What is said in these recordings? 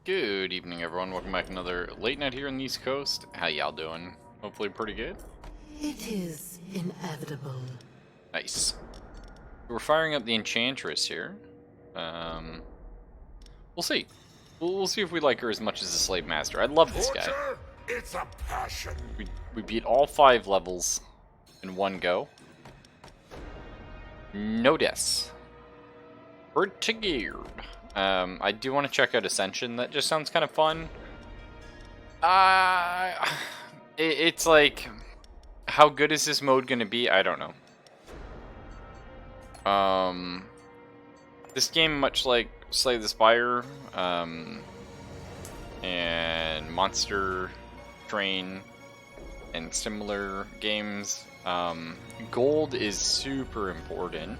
Good evening, everyone. Welcome back to another late night here on the East Coast. How y'all doing? Hopefully pretty good. It is inevitable. Nice. We're firing up the enchantress here. We'll see. We'll see if we like her as much as the slave master. I love this guy. Torture? It's a passion. We beat all 5 levels in one go. No deaths. Pretty good. I do want to check out Ascension. That just sounds kind of fun. It's like, how good is this mode going to be? I don't know. This game, much like Slay the Spire, and Monster Train, and similar games, gold is super important.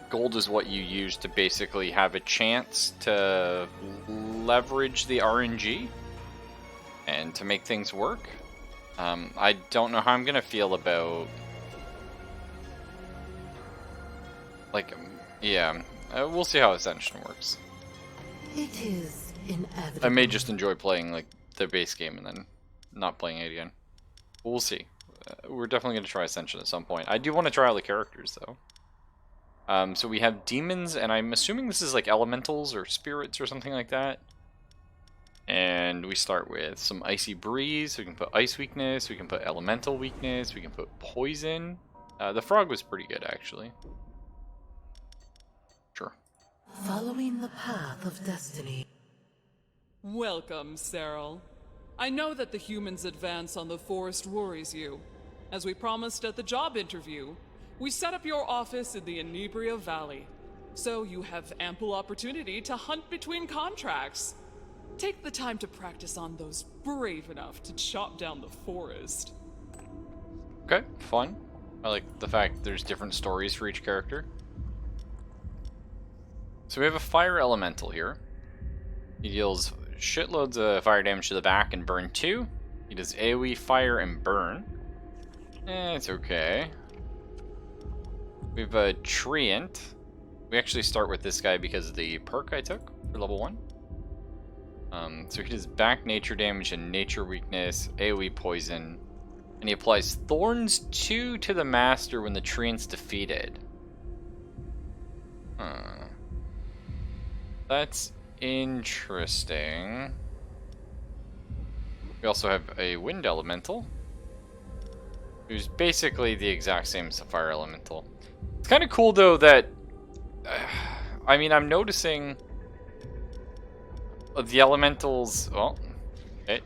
Gold is what you use to basically have a chance to leverage the RNG and to make things work. I don't know how I'm gonna feel about, we'll see how Ascension works. It is inevitable. I may just enjoy playing like the base game and then not playing it again. But we'll see. We're definitely gonna try Ascension at some point. I do want to try all the characters though. So we have demons, and I'm assuming this is like elementals or spirits or something like that. And we start with some icy breeze. We can put ice weakness. We can put elemental weakness. We can put poison. The frog was pretty good, actually. Sure. Following the path of destiny. Welcome, Cyril. I know that the humans' advance on the forest worries you. As we promised at the job interview, we set up your office in the Inebria Valley, so you have ample opportunity to hunt between contracts. Take the time to practice on those brave enough to chop down the forest. Okay, fun. I like the fact there's different stories for each character. So we have a fire elemental here. He deals shitloads of fire damage to the back and burn 2. He does AoE, fire, and burn. It's okay. We have a treant. We actually start with this guy because of the perk I took for level 1. So he does back nature damage and nature weakness, AoE poison, and he applies Thorns 2 to the master when the treant's defeated. That's interesting. We also have a wind elemental, who's basically the exact same as the fire elemental. It's kind of cool though that, I mean, I'm noticing the elementals, well, okay,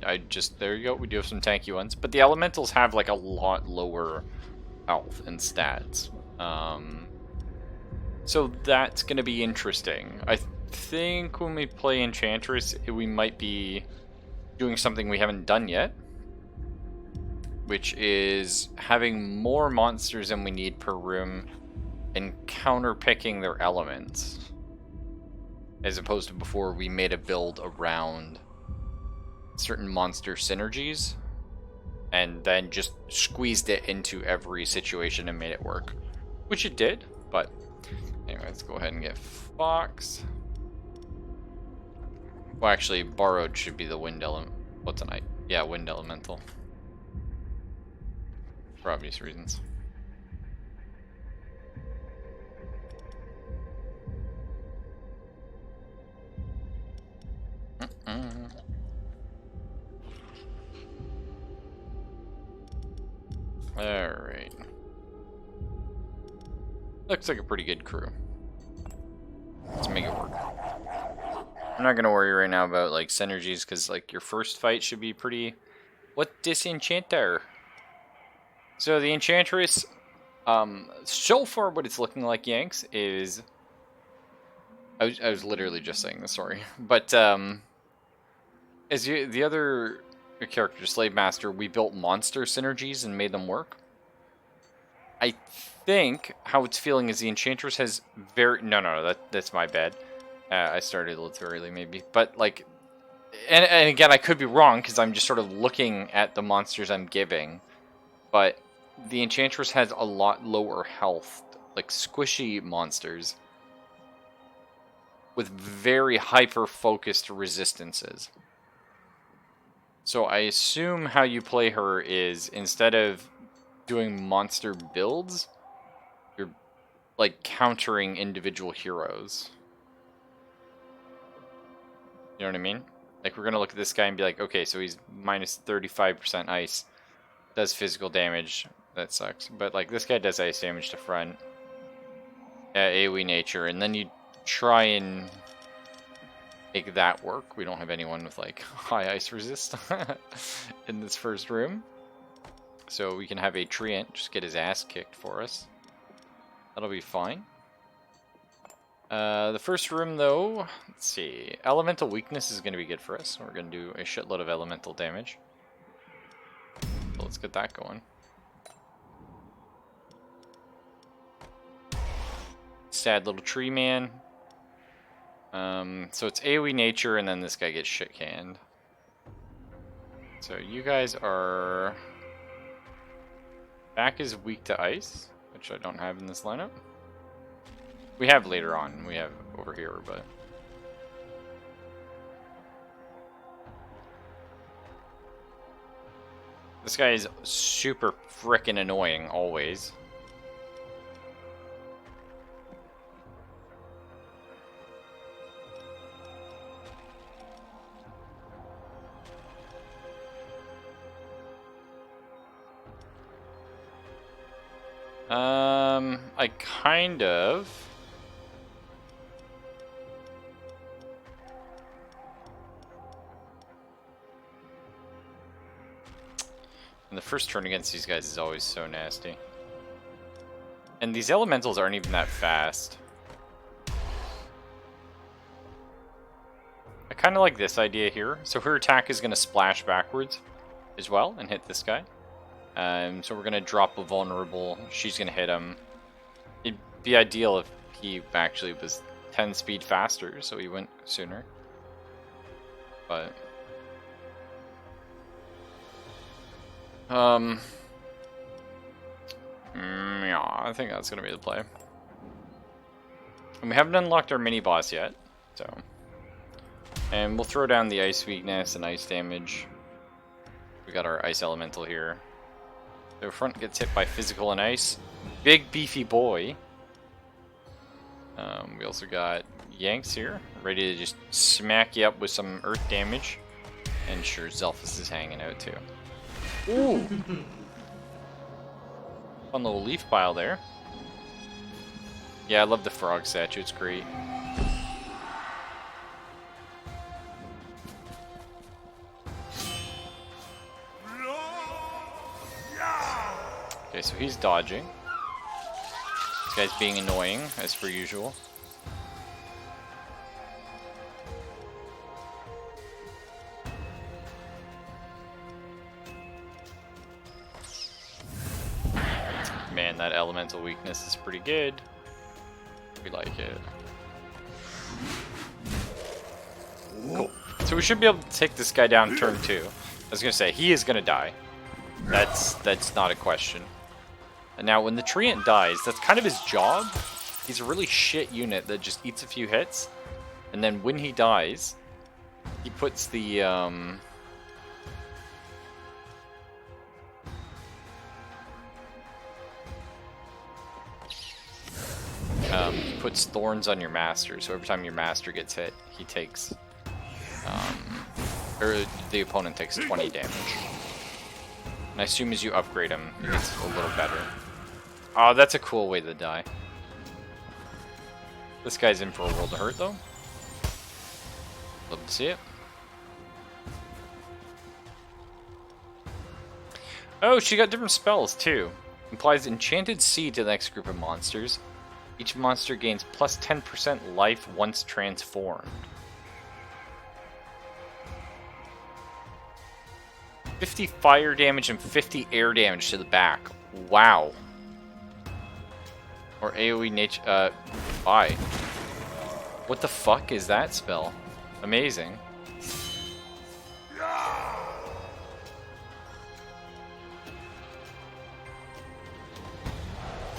there you go, we do have some tanky ones, but the elementals have like a lot lower health and stats. So that's going to be interesting. I think when we play Enchantress, we might be doing something we haven't done yet, which is having more monsters than we need per room and counter-picking their elements, as opposed to before we made a build around certain monster synergies and then just squeezed it into every situation and made it work, which it did. But anyway, let's go ahead and get Fox. Well, actually, borrowed should be the wind element. What's tonight? Yeah, wind elemental, for obvious reasons. Alright. Looks like a pretty good crew. Let's make it work. I'm not gonna worry right now about like synergies, because like your first fight should be pretty... What disenchanter? So the enchantress, so far what it's looking like, Yanks, is... I was literally just saying this, sorry. But, as the other character, Slave Master, we built monster synergies and made them work. I think how it's feeling is the Enchantress has very... No, that's my bad. I started a little too early, maybe. But, like... And again, I could be wrong, because I'm just sort of looking at the monsters I'm giving. But the Enchantress has a lot lower health, like squishy monsters. with very hyper-focused resistances. So I assume how you play her is, instead of doing monster builds, you're like countering individual heroes. You know what I mean? Like, we're gonna look at this guy and be like, okay, so he's minus 35% ice, does physical damage, that sucks. But like, this guy does ice damage to front, AoE nature, and then you try and make that work. We don't have anyone with like high ice resist in this first room, so we can have a treant just get his ass kicked for us. That'll be fine. The first room, though, let's see. Elemental weakness is going to be good for us. We're going to do a shitload of elemental damage. So let's get that going. Sad little tree man. So it's AoE nature, and then this guy gets shit canned. So you guys are... Back is weak to ice, which I don't have in this lineup. We have later on. We have over here, but... This guy is super frickin' annoying, always. I kind of... And the first turn against these guys is always so nasty. And these elementals aren't even that fast. I kind of like this idea here. So her attack is going to splash backwards as well and hit this guy. So we're going to drop a vulnerable. She's going to hit him. It'd be ideal if he actually was 10 speed faster, so he went sooner. But... yeah, I think that's going to be the play. And we haven't unlocked our mini-boss yet, so... And we'll throw down the ice weakness and ice damage. We got our ice elemental here. The front gets hit by physical and ice. Big beefy boy. We also got Yanks here, ready to just smack you up with some earth damage. And sure, Zelphus is hanging out too. Ooh! Fun little leaf pile there. Yeah, I love the frog statue, it's great. Okay, so he's dodging. This guy's being annoying, as per usual. Man, that elemental weakness is pretty good. We like it. Cool. So we should be able to take this guy down turn 2. I was gonna say, he is gonna die. That's not a question. And now when the treant dies, that's kind of his job. He's a really shit unit that just eats a few hits. And then when he dies, he puts the puts thorns on your master, so every time your master gets hit, he takes, or the opponent takes 20 damage. And I assume as you upgrade him, it gets a little better. Oh, that's a cool way to die. This guy's in for a world of hurt, though. Love to see it. Oh, she got different spells, too. Implies Enchanted Seed to the next group of monsters. Each monster gains plus 10% life once transformed. 50 fire damage and 50 air damage to the back. Wow. Or AoE nature. Bye. What the fuck is that spell? Amazing.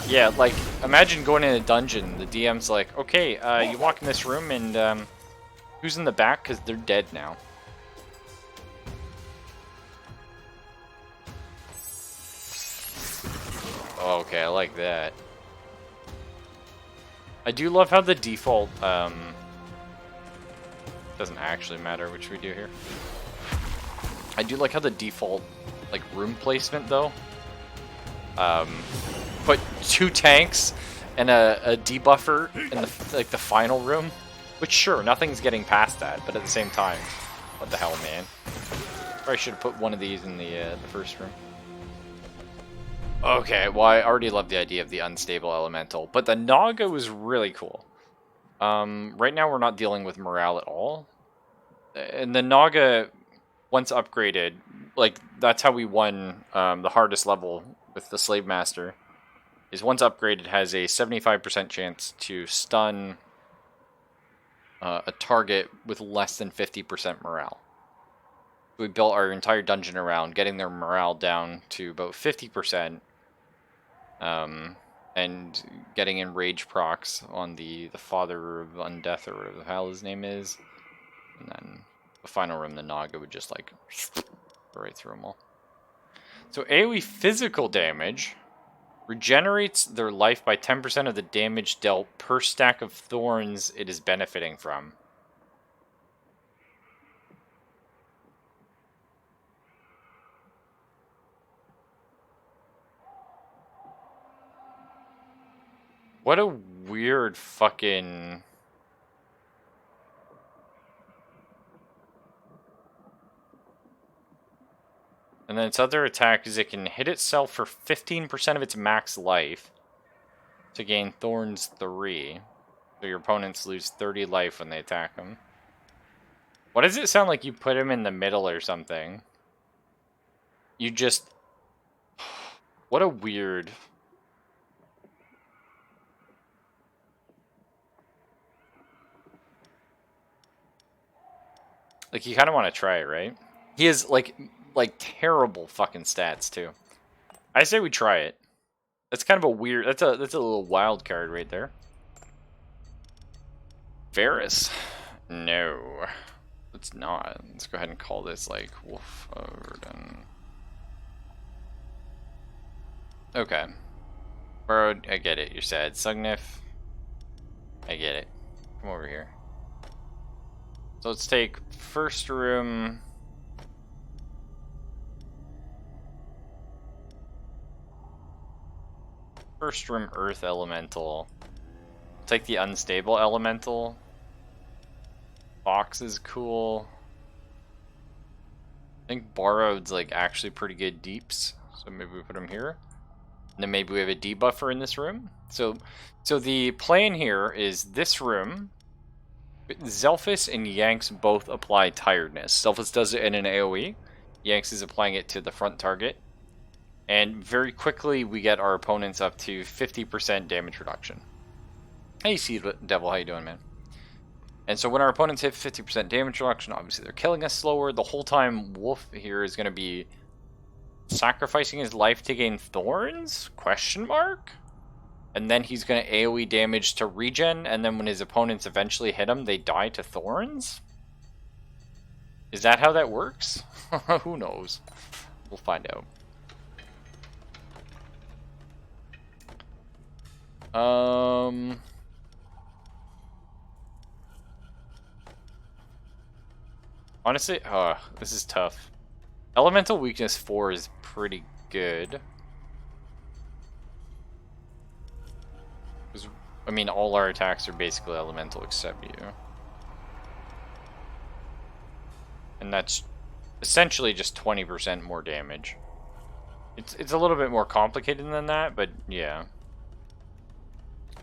Yeah, like, imagine going in a dungeon, the DM's like, okay, you walk in this room and, who's in the back? Because they're dead now. Okay, I like that. I do love how the default, doesn't actually matter which we do here. I do like how the default, like, room placement, though. Put 2 tanks and a debuffer in the final room. Which, sure, nothing's getting past that, but at the same time, what the hell, man? Probably should have put one of these in the first room. Okay, well, I already love the idea of the unstable elemental, but the Naga was really cool. Right now we're not dealing with morale at all. And the Naga, once upgraded, like, that's how we won the hardest level with the Slave Master, is once upgraded has a 75% chance to stun a target with less than 50% morale. We built our entire dungeon around getting their morale down to about 50%, and getting in rage procs on the Father of Undeath, or whatever the hell his name is, and then the final room, the Naga would just like right through them all. So AoE physical damage regenerates their life by 10% of the damage dealt per stack of thorns it is benefiting from. What a weird fucking... And then its other attack is it can hit itself for 15% of its max life to gain Thorns 3. So your opponents lose 30 life when they attack them. Why does it sound like you put him in the middle or something? You just... What a weird... Like, you kind of want to try it, right? He has, like terrible fucking stats, too. I say we try it. That's kind of a weird... That's a little wild card right there. Varus. No. Let's not. Let's go ahead and call this, like, Wolf Odin. Okay. Burrowed, I get it. You're sad. Sugnif. I get it. Come over here. So let's take first room... First room Earth Elemental. Take the Unstable Elemental. Fox is cool. I think Borrowed's like actually pretty good deeps, so maybe we put him here. And then maybe we have a debuffer in this room. So the plan here is this room. Zelphus and Yanks both apply tiredness. Zelphus does it in an AoE. Yanks is applying it to the front target. And very quickly, we get our opponents up to 50% damage reduction. Hey, Seed Devil, how you doing, man? And so when our opponents hit 50% damage reduction, obviously they're killing us slower. The whole time, Wolf here is going to be sacrificing his life to gain Thorns? Question mark? And then he's going to AoE damage to regen, and then when his opponents eventually hit him, they die to Thorns? Is that how that works? Who knows? We'll find out. Honestly, this is tough. Elemental weakness 4 is pretty good. I mean, all our attacks are basically elemental except you. And that's essentially just 20% more damage. It's a little bit more complicated than that, but yeah.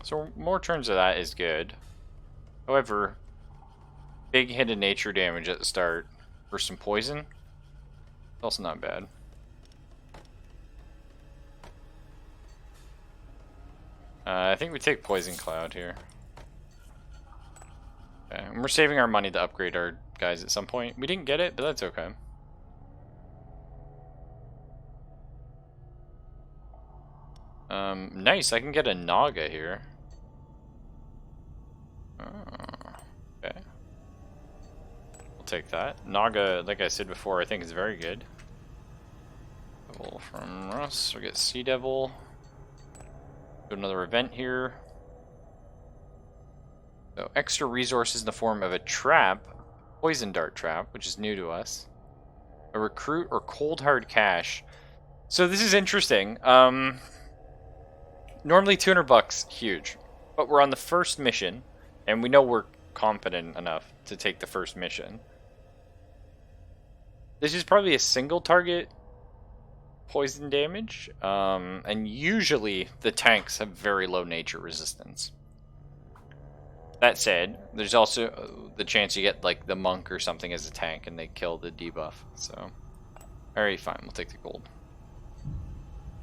So more turns of that is good. However, big hit of nature damage at the start for some poison. It's also not bad. I think we take Poison Cloud here. Okay, and we're saving our money to upgrade our guys at some point. We didn't get it, but that's okay. Nice, I can get a Naga here. Oh, okay. We'll take that. Naga, like I said before, I think is very good. Devil from Russ, we'll get Sea Devil. Do another event here. So, extra resources in the form of a trap, poison dart trap, which is new to us. A recruit or cold hard cash. So this is interesting. Normally 200 bucks, huge. But we're on the first mission, and we know we're confident enough to take the first mission. This is probably a single target poison damage, and usually the tanks have very low nature resistance. That said, there's also the chance you get like the monk or something as a tank and they kill the debuff. So, alright, fine, we'll take the gold.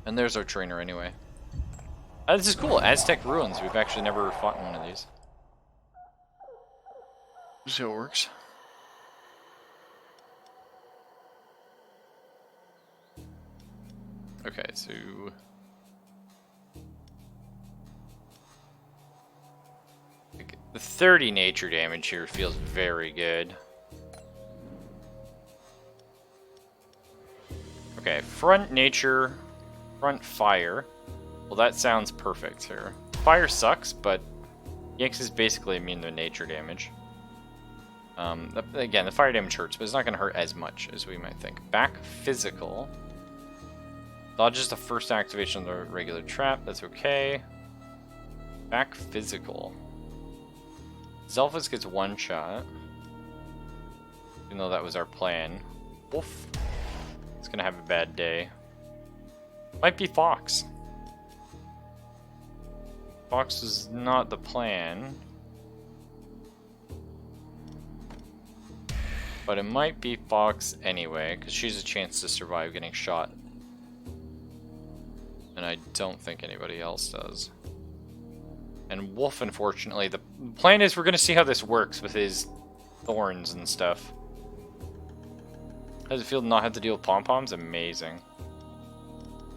And there's our trainer anyway. This is cool, Aztec Ruins. We've actually never fought in one of these. See how it works. Okay, so the 30 nature damage here feels very good. Okay, front nature, front fire. Well, that sounds perfect here. Fire sucks, but Yanks is basically immune to nature damage. Again, the fire damage hurts, but it's not going to hurt as much as we might think. Back physical. Dodges the first activation of the regular trap. That's okay. Back physical. Zelphus gets one shot. Even though that was our plan. Wolf. It's going to have a bad day. Might be Fox. Fox is not the plan. But it might be Fox anyway, because she's a chance to survive getting shot. And I don't think anybody else does. And Wolf, unfortunately, the plan is we're going to see how this works with his thorns and stuff. How does it feel to not have to deal with pom-poms? Amazing.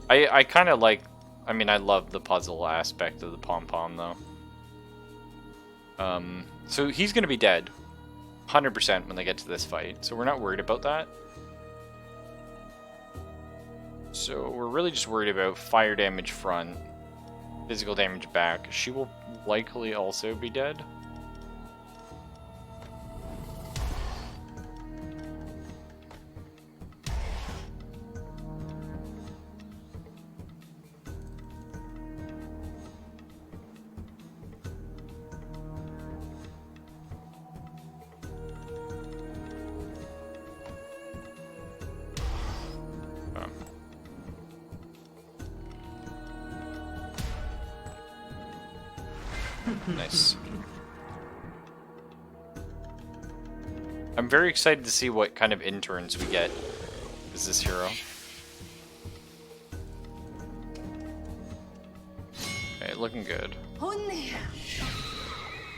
I kind of like... I mean, I love the puzzle aspect of the pom-pom, though. So he's going to be dead. 100% when they get to this fight. So we're not worried about that. So we're really just worried about fire damage front, physical damage back. She will likely also be dead. Nice. I'm very excited to see what kind of interns we get as this hero. Okay, looking good.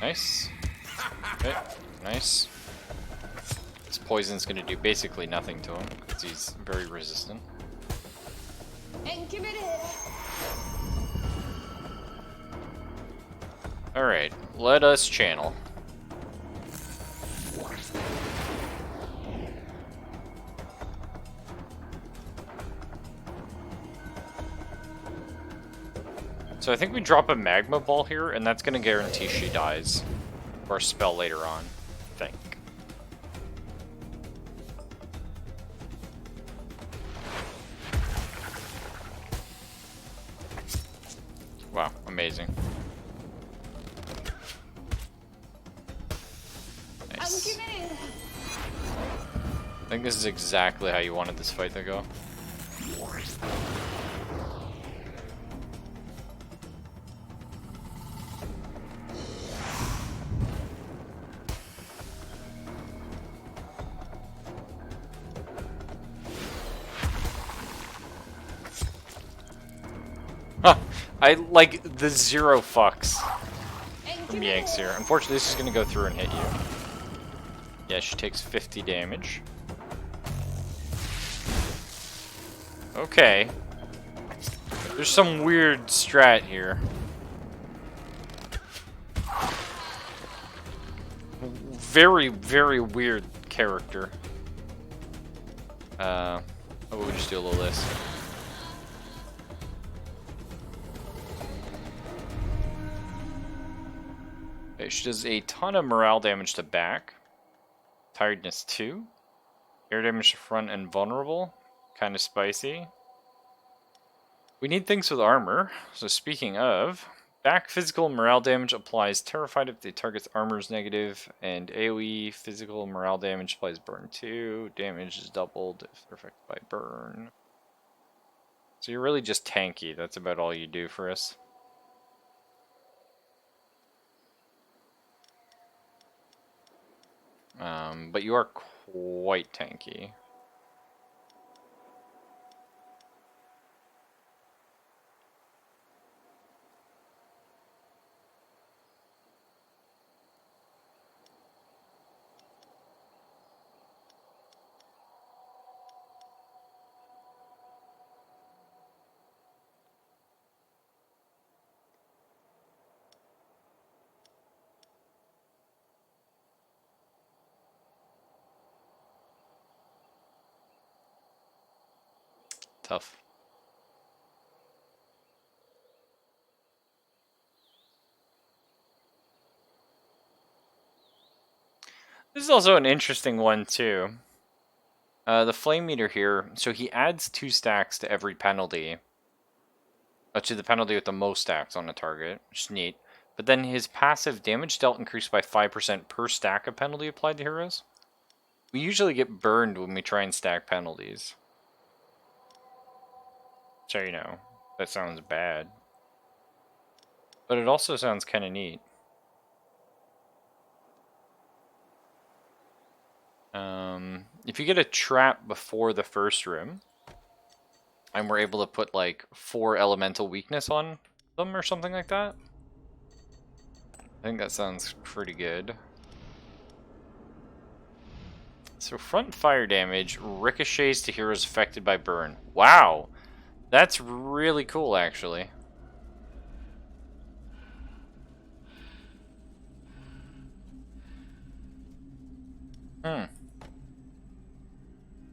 Nice. Okay, nice. This poison's gonna do basically nothing to him, because he's very resistant. Alright, let us channel. So I think we drop a magma ball here, and that's going to guarantee she dies. Or a spell later on, I think. Wow, amazing. Nice. I think this is exactly how you wanted this fight to go. Huh, I like the zero fucks from Yanks here. Unfortunately, this is going to go through and hit you. Yeah, she takes 50 damage. Okay. There's some weird strat here. Very, very weird character. How about we just do a little of this? Okay, she does a ton of morale damage to back. Tiredness 2. Air damage to front and vulnerable. Kind of spicy. We need things with armor. So speaking of, back physical morale damage applies terrified if the target's armor is negative, and AoE physical morale damage applies burn 2. Damage is doubled if they're affected by burn. So you're really just tanky. That's about all you do for us. But you are quite tanky. Tough. This is also an interesting one too. The flame meter here, so he adds 2 stacks to every penalty. To the penalty with the most stacks on a target, which is neat. But then his passive damage dealt increased by 5% per stack of penalty applied to heroes. We usually get burned when we try and stack penalties. So, you know, that sounds bad. But it also sounds kind of neat. If you get a trap before the first room, and we're able to put like 4 elemental weakness on them or something like that, I think that sounds pretty good. So front fire damage ricochets to heroes affected by burn. Wow, that's really cool actually.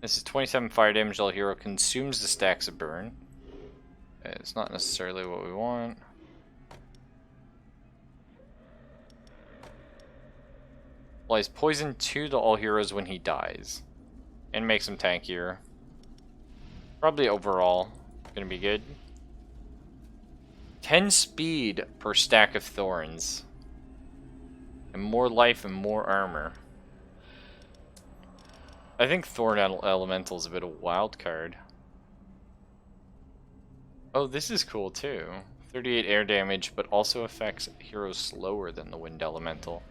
This is 27 fire damage. All hero consumes the stacks of burn. It's not necessarily what we want. Applies poison 2 to all heroes when he dies. And makes him tankier. Probably overall gonna be good. 10 speed per stack of thorns. And more life and more armor. I think Thorn Elemental is a bit of a wild card. Oh, this is cool too. 38 air damage, but also affects heroes slower than the Wind Elemental.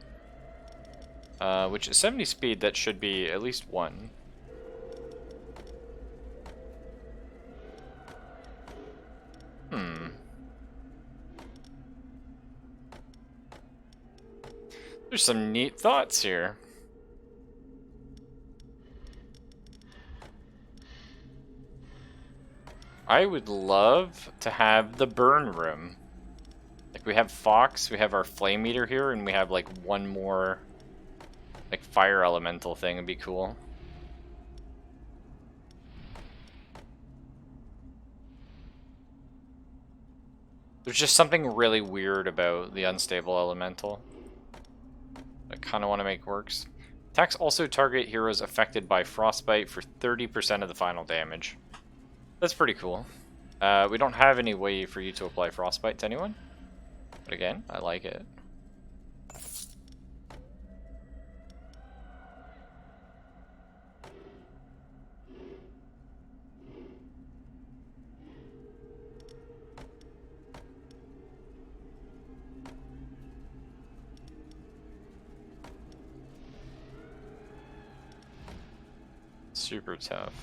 Which is 70 speed, that should be at least 1. There's some neat thoughts here. I would love to have the burn room. Like, we have Fox, we have our flame meter here, and we have like one more like fire elemental thing. It'd be cool. There's just something really weird about the unstable elemental. I kind of want to make works. Attacks also target heroes affected by frostbite for 30% of the final damage. That's pretty cool. We don't have any way for you to apply frostbite to anyone. But again, I like it. Super tough.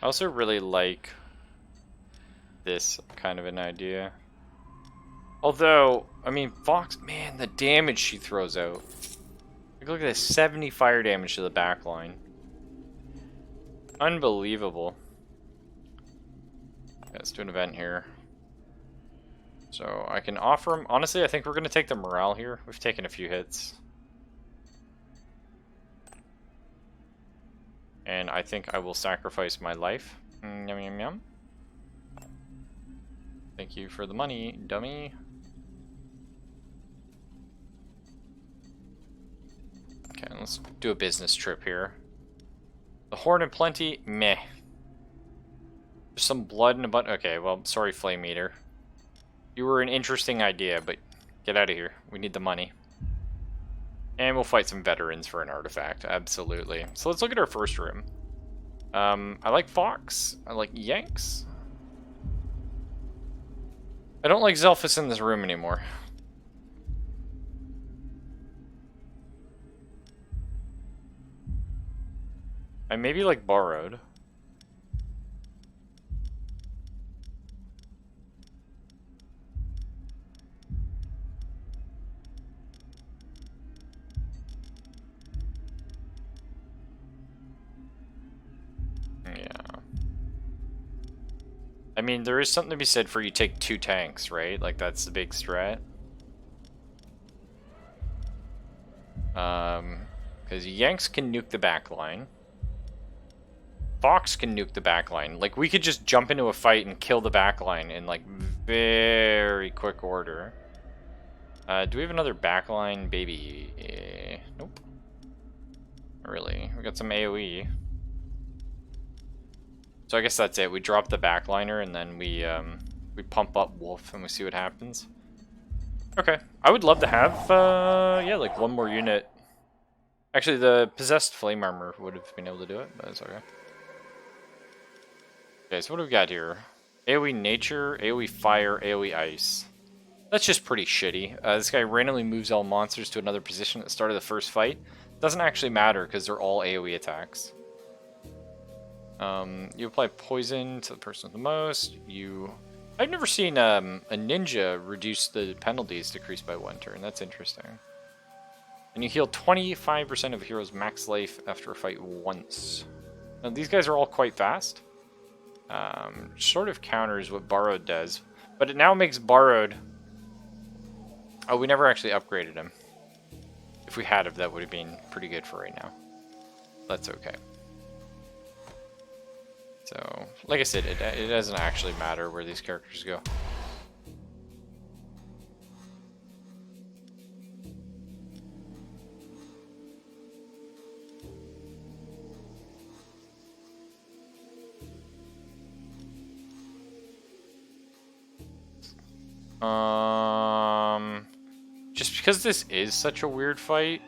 I also really like this kind of an idea. Although, I mean, Fox, man, the damage she throws out. Like, Look at this, 70 fire damage to the back line. Unbelievable. Okay, let's do an event here. So I can offer him. Honestly, I think we're going to take the morale here. We've taken a few hits. And I think I will sacrifice my life. Yum, yum, yum. Thank you for the money, dummy. Okay, let's do a business trip here. The Horn and Plenty, meh. There's some blood in a bunch. Okay, well, sorry, Flame Eater. You were an interesting idea, but get out of here. We need the money. And we'll fight some veterans for an artifact, absolutely. So let's look at our first room. I like Fox. I like Yanks. I don't like Zelphus in this room anymore. I maybe like Borrowed. Yeah. I mean, there is something to be said for you take 2 tanks, right? Like, that's the big strat. Because Yanks can nuke the back line. Fox can nuke the back line. Like, we could just jump into a fight and kill the back line in, like, very quick order. Do we have another backline baby? Nope. Not really. We got some AoE. So I guess that's it. We drop the backliner and then we pump up Wolf and we see what happens. Okay. I would love to have, yeah, like 1 more unit. Actually, the Possessed Flame Armor would have been able to do it, but it's okay. Okay, so what do we got here? AoE Nature, AoE Fire, AoE Ice. That's just pretty shitty. This guy randomly moves all monsters to another position at the start of the first fight. Doesn't actually matter because they're all AoE attacks. You apply poison to the person with the most. I've never seen a ninja reduce the penalties decreased by 1 turn. That's interesting. And you heal 25% of a hero's max life after a fight once. Now, these guys are all quite fast. Sort of counters what Borrowed does. But it now makes Borrowed... Oh, we never actually upgraded him. If we had, that would have been pretty good for right now. That's okay. So, like I said, it doesn't actually matter where these characters go. Just because this is such a weird fight.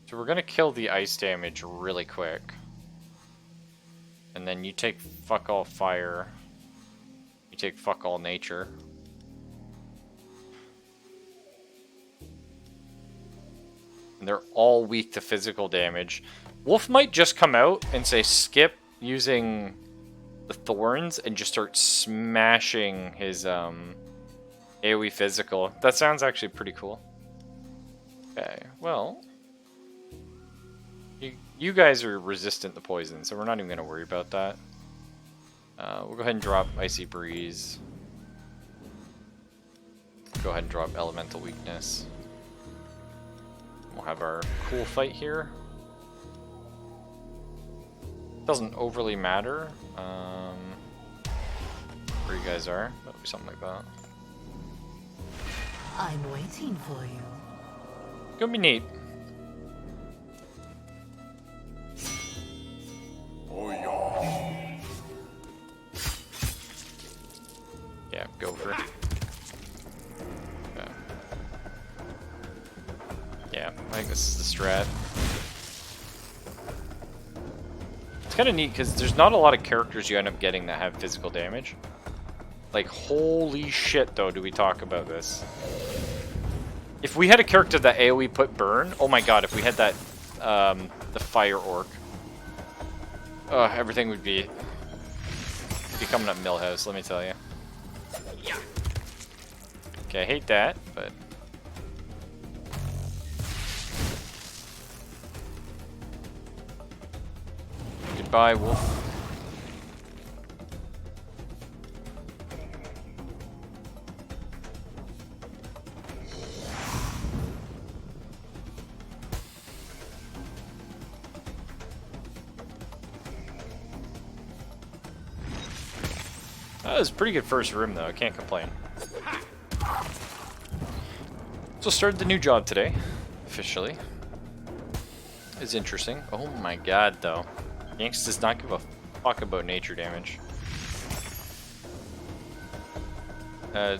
So we're gonna kill the ice damage really quick. And then you take fuck all fire. You take fuck all nature. And they're all weak to physical damage. Wolf might just come out and say skip using the thorns and just start smashing his AoE physical. That sounds actually pretty cool. Okay, well... You guys are resistant to poison, so we're not even going to worry about that. We'll go ahead and drop Icy Breeze. Go ahead and drop Elemental Weakness. We'll have our cool fight here. Doesn't overly matter where you guys are. That'll be something like that. I'm waiting for you. It's gonna be neat. Oh, yeah. Yeah, go for it. Yeah, I think this is the strat. It's kind of neat because there's not a lot of characters you end up getting that have physical damage. Like, holy shit, though, do we talk about this. If we had a character that AoE put burn, oh my god, if we had that, the fire orc. Everything would be coming up Millhouse, let me tell you. Okay, I hate that, but... Goodbye, wolf. That was a pretty good first room, though. I can't complain. So started the new job today, officially. It's interesting. Oh my god, though. Yanks does not give a fuck about nature damage.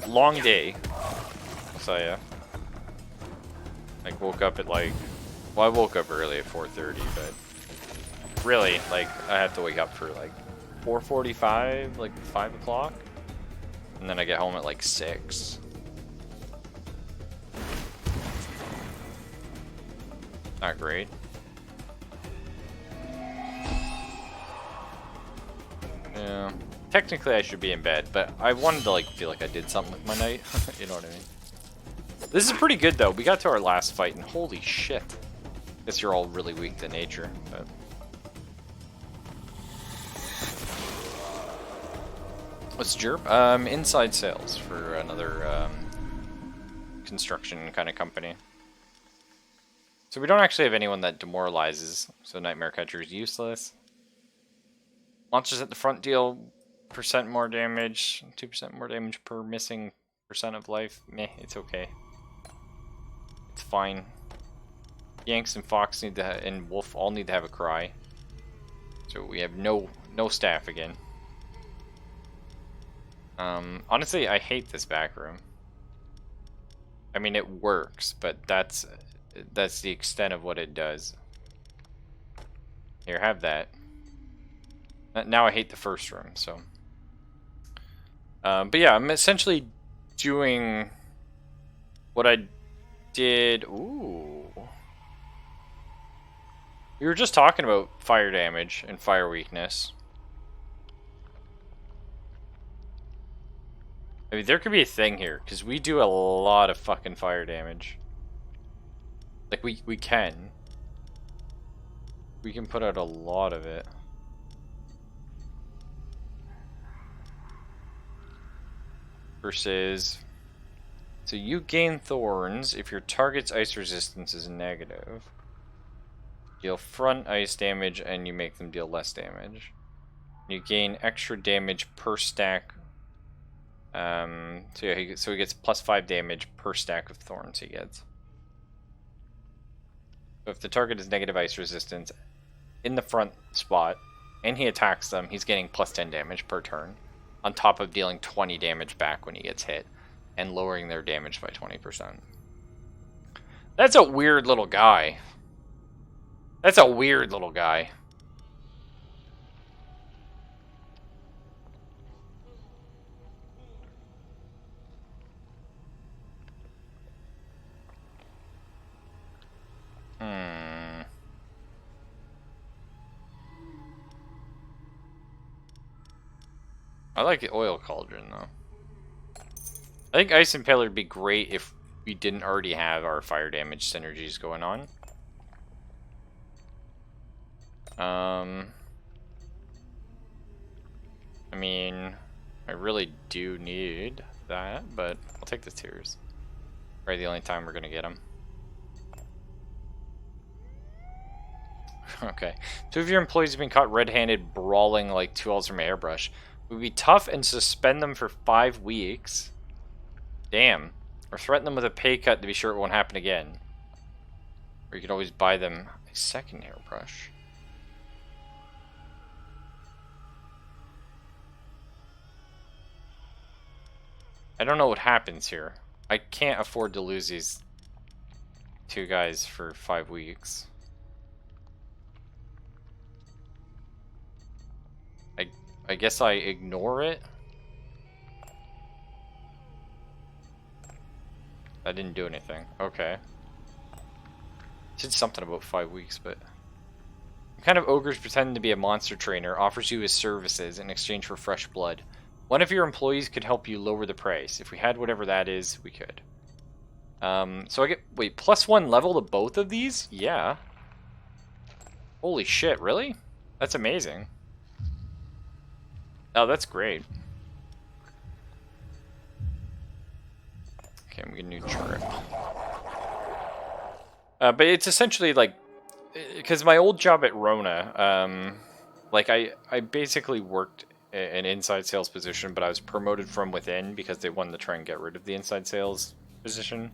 Long day. So yeah. Like woke up at like, well, I woke up early at 4:30, but really, like, I have to wake up for like 4:45, like 5 o'clock, and then I get home at like 6. Not great. Yeah. Technically I should be in bed, but I wanted to like feel like I did something with my night. You know what I mean? This is pretty good though. We got to our last fight and holy shit. Guess you're all really weak to nature, but what's Jerp? Inside sales for another construction kind of company. So we don't actually have anyone that demoralizes, so Nightmare Catcher is useless. Monsters at the front deal % more damage, 2% more damage per missing % of life. Meh, it's okay. It's fine. Yanks and Fox need to and Wolf all need to have a cry. So we have no staff again. Honestly, I hate this back room. I mean, it works, but that's the extent of what it does. Here, have that. Now I hate the first room, so. But yeah, I'm essentially doing what I did. Ooh. We were just talking about fire damage and fire weakness. I mean, there could be a thing here, because we do a lot of fucking fire damage. Like, we can. We can put out a lot of it. Versus... So you gain thorns if your target's ice resistance is negative. Deal front ice damage and you make them deal less damage. You gain extra damage per stack. So yeah, so he gets +5 damage per stack of thorns he gets. So if the target is negative ice resistance in the front spot and he attacks them, he's getting +10 damage per turn, on top of dealing 20 damage back when he gets hit and lowering their damage by 20%. That's a weird little guy. That's a weird little guy. I like the oil cauldron though. I think Ice Impaler would be great if we didn't already have our fire damage synergies going on. I mean, I really do need that, but I'll take the tears. Probably the only time we're gonna get them. Okay. 2 of your employees have been caught red-handed brawling like 2 elves from a hairbrush. It would be tough and suspend them for 5 weeks. Damn. Or threaten them with a pay cut to be sure it won't happen again. Or you could always buy them a second hairbrush. I don't know what happens here. I can't afford to lose these 2 guys for 5 weeks. I guess I ignore it. That didn't do anything. Okay. It said something about 5 weeks, but... What kind of ogres pretending to be a monster trainer offers you his services in exchange for fresh blood? One of your employees could help you lower the price. If we had whatever that is, we could. So I get, wait, +1 level to both of these? Yeah. Holy shit, really? That's amazing. Oh, that's great. Okay, I'm getting a new trip. But it's essentially like, because my old job at Rona, like I basically worked an inside sales position, but I was promoted from within because they wanted to try and get rid of the inside sales position.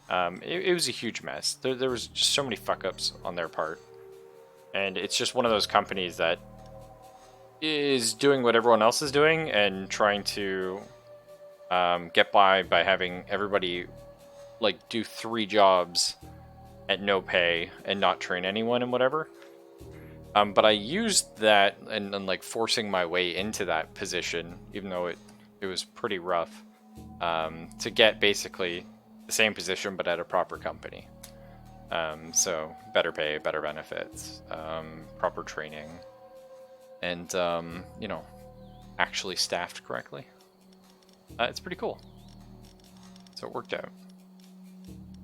It was a huge mess. There was just so many fuck-ups on their part. And it's just one of those companies that is doing what everyone else is doing and trying to get by having everybody like do 3 jobs at no pay and not train anyone and whatever. But I used that and like forcing my way into that position, even though it was pretty rough, to get basically the same position but at a proper company. So better pay, better benefits, proper training, and you know, actually staffed correctly. It's pretty cool. So it worked out.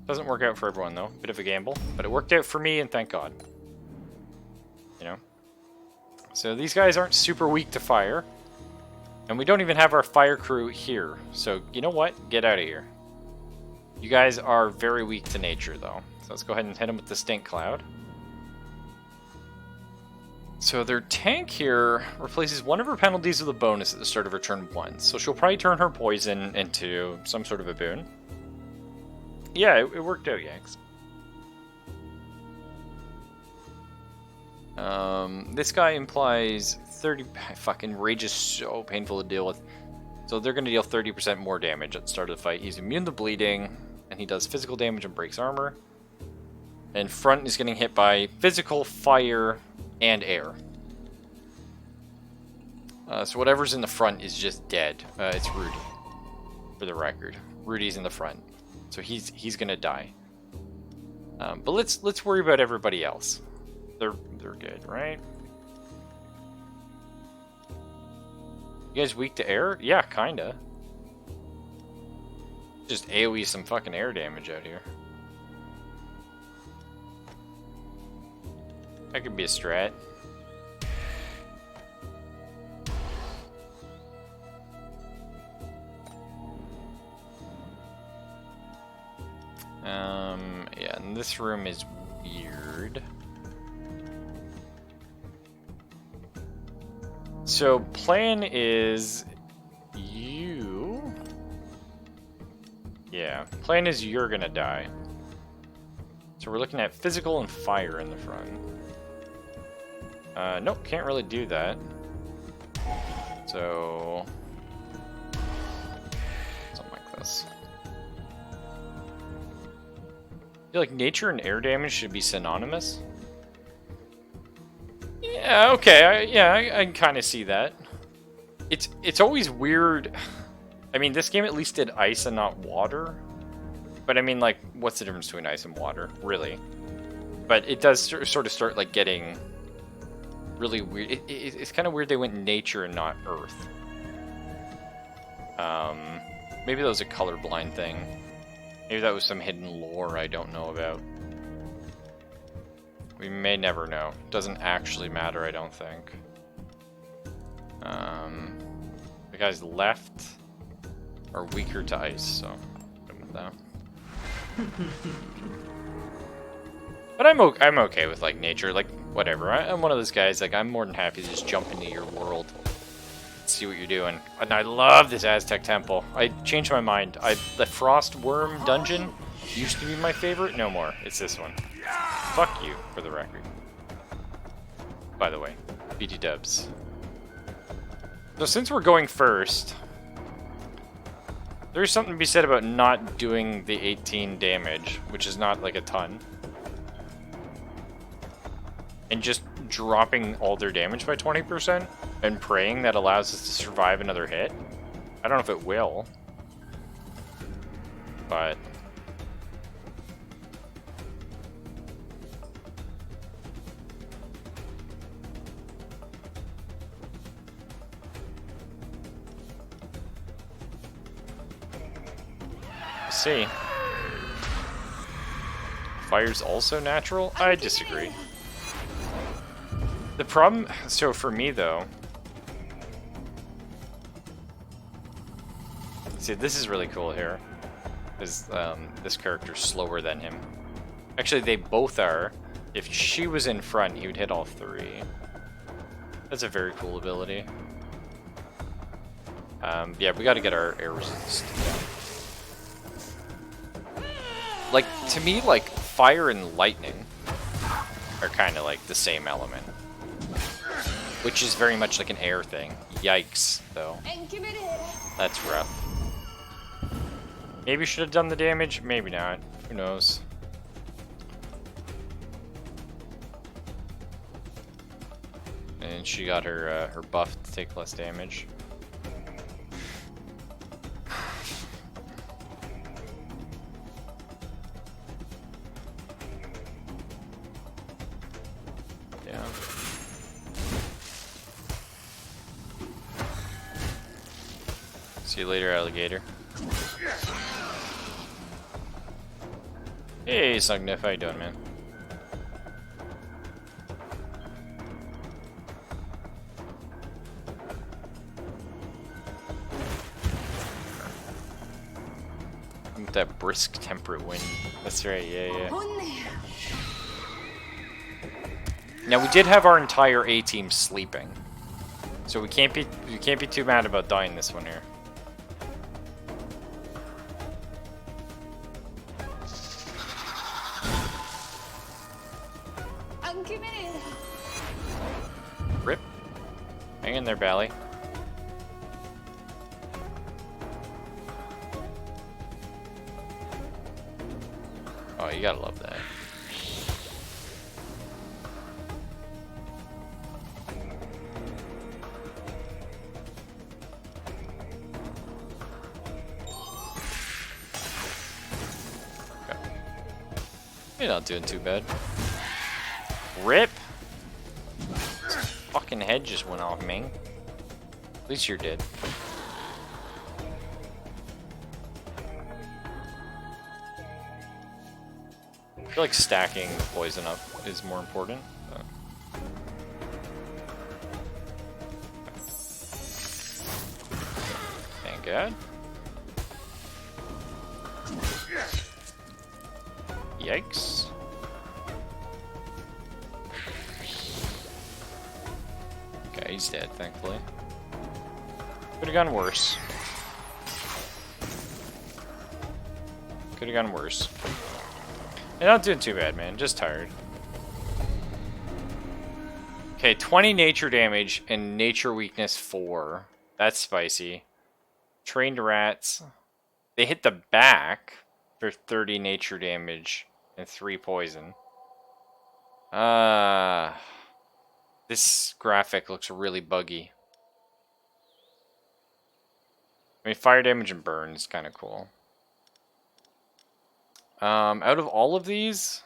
Doesn't work out for everyone though. Bit of a gamble, but it worked out for me, and thank God. You know. So these guys aren't super weak to fire, and we don't even have our fire crew here. So you know what? Get out of here. You guys are very weak to nature though. So let's go ahead and hit them with the stink cloud. So their tank here replaces one of her penalties with a bonus at the start of her turn 1. So she'll probably turn her poison into some sort of a boon. Yeah, it worked out, Yanks. This guy implies 30... Fucking rage is so painful to deal with. So they're going to deal 30% more damage at the start of the fight. He's immune to bleeding, and he does physical damage and breaks armor. And front is getting hit by physical, fire, and air. So whatever's in the front is just dead. It's Rudy, for the record. Rudy's in the front, so he's gonna die. But let's worry about everybody else. They're good, right? You guys weak to air? Yeah, kinda. Just AoE some fucking air damage out here. That could be a strat. Yeah, and this room is weird. So, plan is you... Yeah, plan is you're gonna die. So we're looking at physical and fire in the front. Nope, can't really do that. So... something like this. I feel like nature and air damage should be synonymous. Yeah, okay, I can kind of see that. It's always weird. I mean, this game at least did ice and not water. But I mean, like, what's the difference between ice and water, really? But it does sort of start, like, getting really weird. It's kind of weird they went nature and not earth. Maybe that was a colorblind thing. Maybe that was some hidden lore I don't know about. We may never know. Doesn't actually matter, I don't think. The guys left are weaker to ice, so I'm with that. But I'm okay with like nature, like whatever. I'm one of those guys. Like I'm more than happy to just jump into your world, see what you're doing. And I love this Aztec temple. I changed my mind. The Frost Worm dungeon used to be my favorite. No more. It's this one. Fuck you, for the record. By the way, BT dubs. So since we're going first, there's something to be said about not doing the 18 damage, which is not like a ton. And just dropping all their damage by 20% and praying that allows us to survive another hit. I don't know if it will, but see. Fire's also natural? I disagree. The problem, so for me though, see, this is really cool here, because this character's slower than him. Actually, they both are. If she was in front, he would hit all three. That's a very cool ability. Yeah, we gotta get our air resist down. Like, to me, like, fire and lightning are kind of like the same element. Which is very much like an air thing. Yikes, though. That's rough. Maybe should have done the damage, maybe not. Who knows? And she got her her buff to take less damage. Yeah. See you later, alligator. Hey, Sugnif, how you doing, man? With that brisk temperate wind. That's right, yeah. Now we did have our entire A team sleeping, so we can't be too mad about dying this one here. Rip. Hang in there, Bally. Oh, you gotta love that. Okay. You're not doing too bad. Rip! This fucking head just went off, Ming. At least you're dead. I feel like stacking the poison up is more important. But... Thank God. Yikes. Okay, he's dead, thankfully. Could have gone worse. Could have gone worse. You're not doing too bad, man. Just tired. Okay, 20 nature damage and nature weakness 4. That's spicy. Trained rats. They hit the back for 30 nature damage and 3 poison. This graphic looks really buggy. I mean, fire damage and burn is kind of cool. Out of all of these,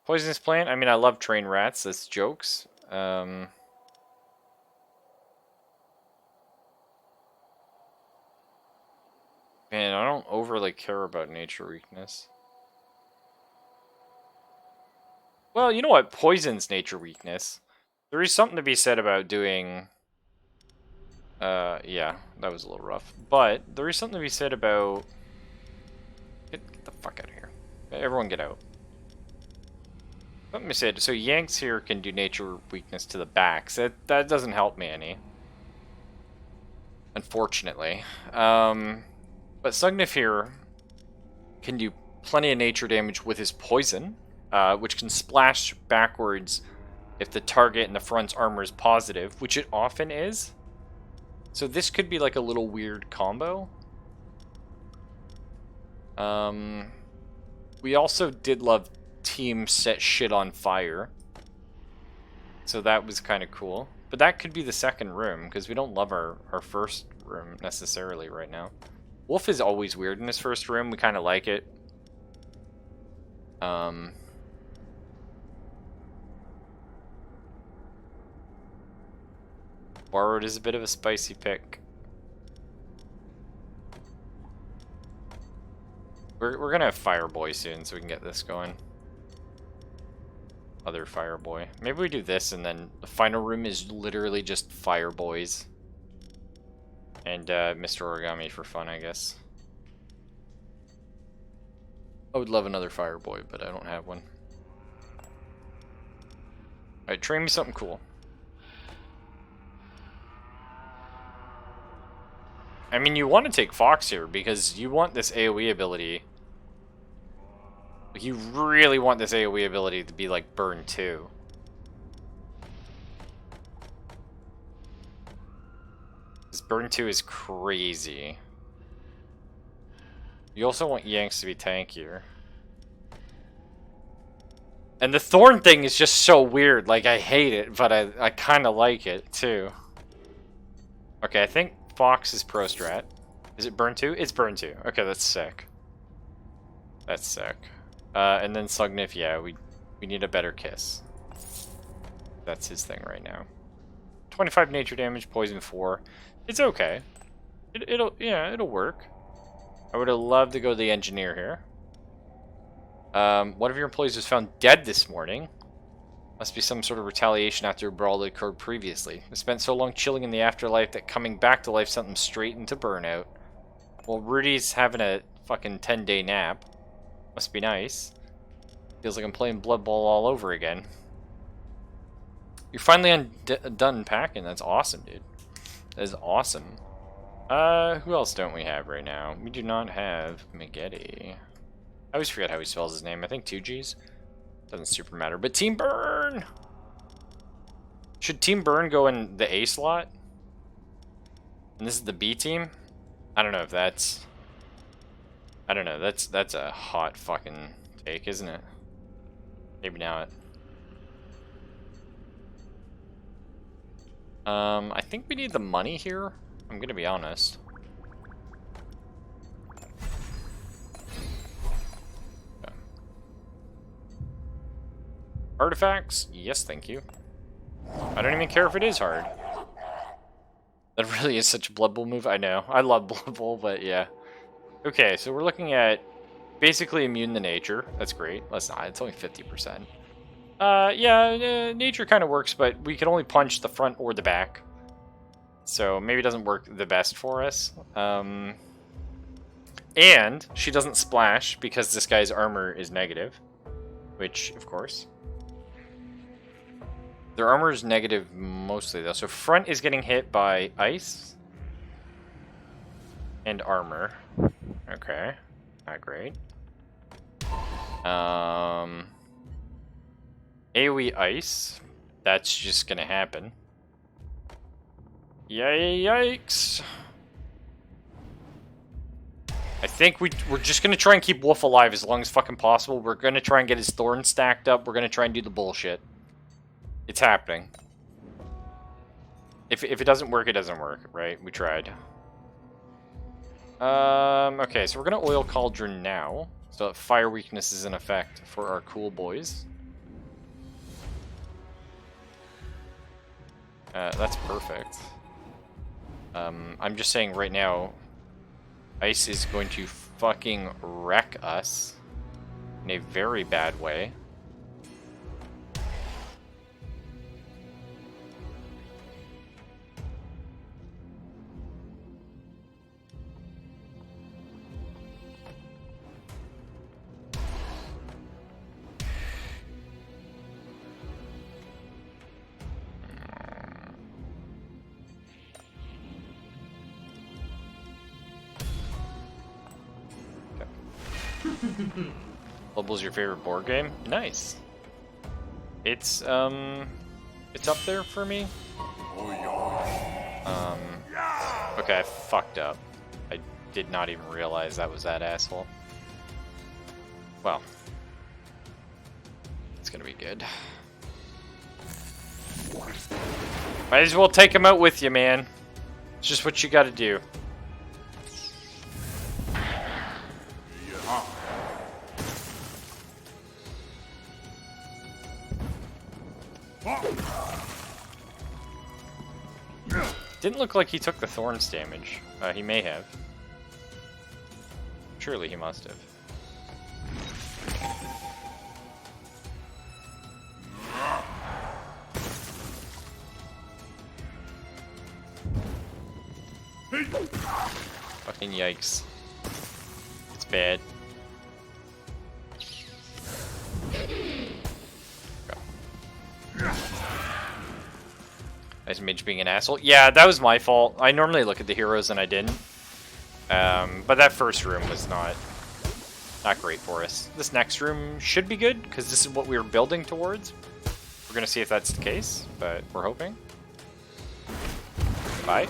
poisonous plant. I mean, I love trained rats. That's jokes. Man, I don't overly care about nature weakness. Well, you know what? Poison's nature weakness. There is something to be said about doing... yeah, that was a little rough. But there is something to be said about... Get the fuck out of here. Everyone get out. Let me say, so Yanks here can do nature weakness to the back. So that doesn't help me any. Unfortunately. But Sugnif here can do plenty of nature damage with his poison, which can splash backwards if the target in the front's armor is positive, which it often is. So this could be like a little weird combo. We also did love team set shit on fire. So that was kind of cool. But that could be the second room, because we don't love our first room necessarily right now. Wolf is always weird in his first room. We kind of like it. Borrowed is a bit of a spicy pick. We're gonna have Fireboy soon, so we can get this going. Other Fireboy. Maybe we do this, and then the final room is literally just Fireboys. And Mr. Origami for fun, I guess. I would love another Fireboy, but I don't have one. Alright, train me something cool. I mean, you want to take Fox here, because you want this AoE ability. You really want this AoE ability to be like Burn 2. This Burn 2 is crazy. You also want Yanks to be tankier. And the Thorn thing is just so weird. Like, I hate it, but I kind of like it, too. Okay, I think Fox is pro strat. Is it Burn 2? It's Burn 2. Okay, that's sick. That's sick. And then Slugnif, yeah, we need a better kiss. That's his thing right now. 25 nature damage, poison 4. It's okay. It'll work. I would have loved to go to the engineer here. One of your employees was found dead this morning. Must be some sort of retaliation after a brawl that occurred previously. They spent so long chilling in the afterlife that coming back to life sent them straight into burnout. Well, Rudy's having a fucking 10-day nap. Must be nice. Feels like I'm playing Blood Bowl all over again. You're finally done packing. That's awesome, dude. That is awesome. Who else don't we have right now? We do not have Magetti. I always forget how he spells his name. I think 2 G's. Doesn't super matter. But Team Burn! Should Team Burn go in the A slot? And this is the B team? I don't know if that's... I don't know. That's a hot fucking take, isn't it? Maybe not. I think we need the money here. I'm gonna be honest. Okay. Artifacts? Yes, thank you. I don't even care if it is hard. That really is such a Blood Bowl move. I know. I love Blood Bowl, but yeah. Okay, so we're looking at basically immune to nature. That's great. That's not. It's only 50%. Yeah, nature kind of works, but we can only punch the front or the back. So maybe it doesn't work the best for us. And she doesn't splash because this guy's armor is negative. Which, of course. Their armor is negative mostly, though. So front is getting hit by ice. And armor. Okay. Not great. AoE ice. That's just gonna happen. Yikes. I think we're just gonna try and keep Wolf alive as long as fucking possible. We're gonna try and get his thorns stacked up. We're gonna try and do the bullshit. It's happening. If it doesn't work, it doesn't work, right? We tried. Okay, so we're gonna oil Cauldron now. So that fire weakness is in effect for our cool boys. That's perfect. I'm just saying right now, ice is going to fucking wreck us in a very bad way. Bubble's your favorite board game? Nice. It's up there for me. Okay, I fucked up. I did not even realize that was that asshole. Well, it's gonna be good. Might as well take him out with you, man. It's just what you gotta do. Didn't look like he took the thorns damage. He may have. Surely he must have. Fucking yikes. It's bad. Nice mage being an asshole. Yeah, that was my fault. I normally look at the heroes and I didn't. But that first room was not great for us. This next room should be good, because this is what we were building towards. We're gonna see if that's the case, but we're hoping. Bye.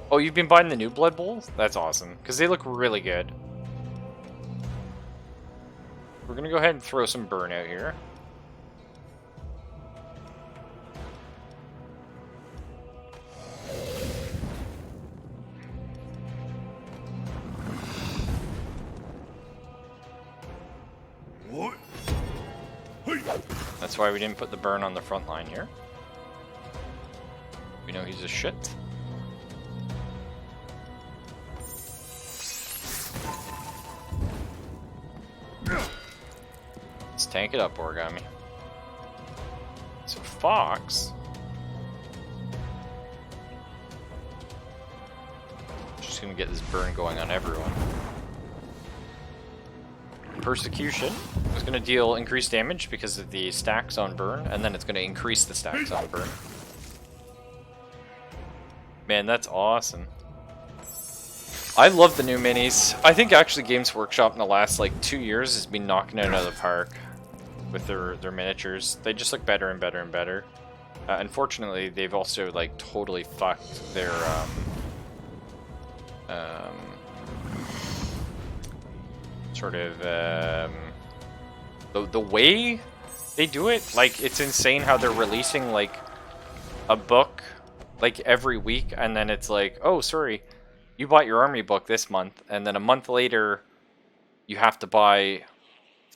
Oh, you've been buying the new Blood Bowls? That's awesome, because they look really good. We're gonna go ahead and throw some burn out here. What? That's why we didn't put the burn on the front line here. We know he's a shit. Let's tank it up, Origami. So Fox. Just gonna get this burn going on everyone. Persecution is going to deal increased damage because of the stacks on burn, and then it's going to increase the stacks on burn. Man, that's awesome. I love the new minis. I think actually Games Workshop in the last like 2 years has been knocking it out of the park with their miniatures. They just look better and better and better. Unfortunately, they've also like totally fucked their sort of the way they do it. Like, it's insane how they're releasing like a book like every week, and then it's like, oh, sorry, you bought your army book this month, and then a month later you have to buy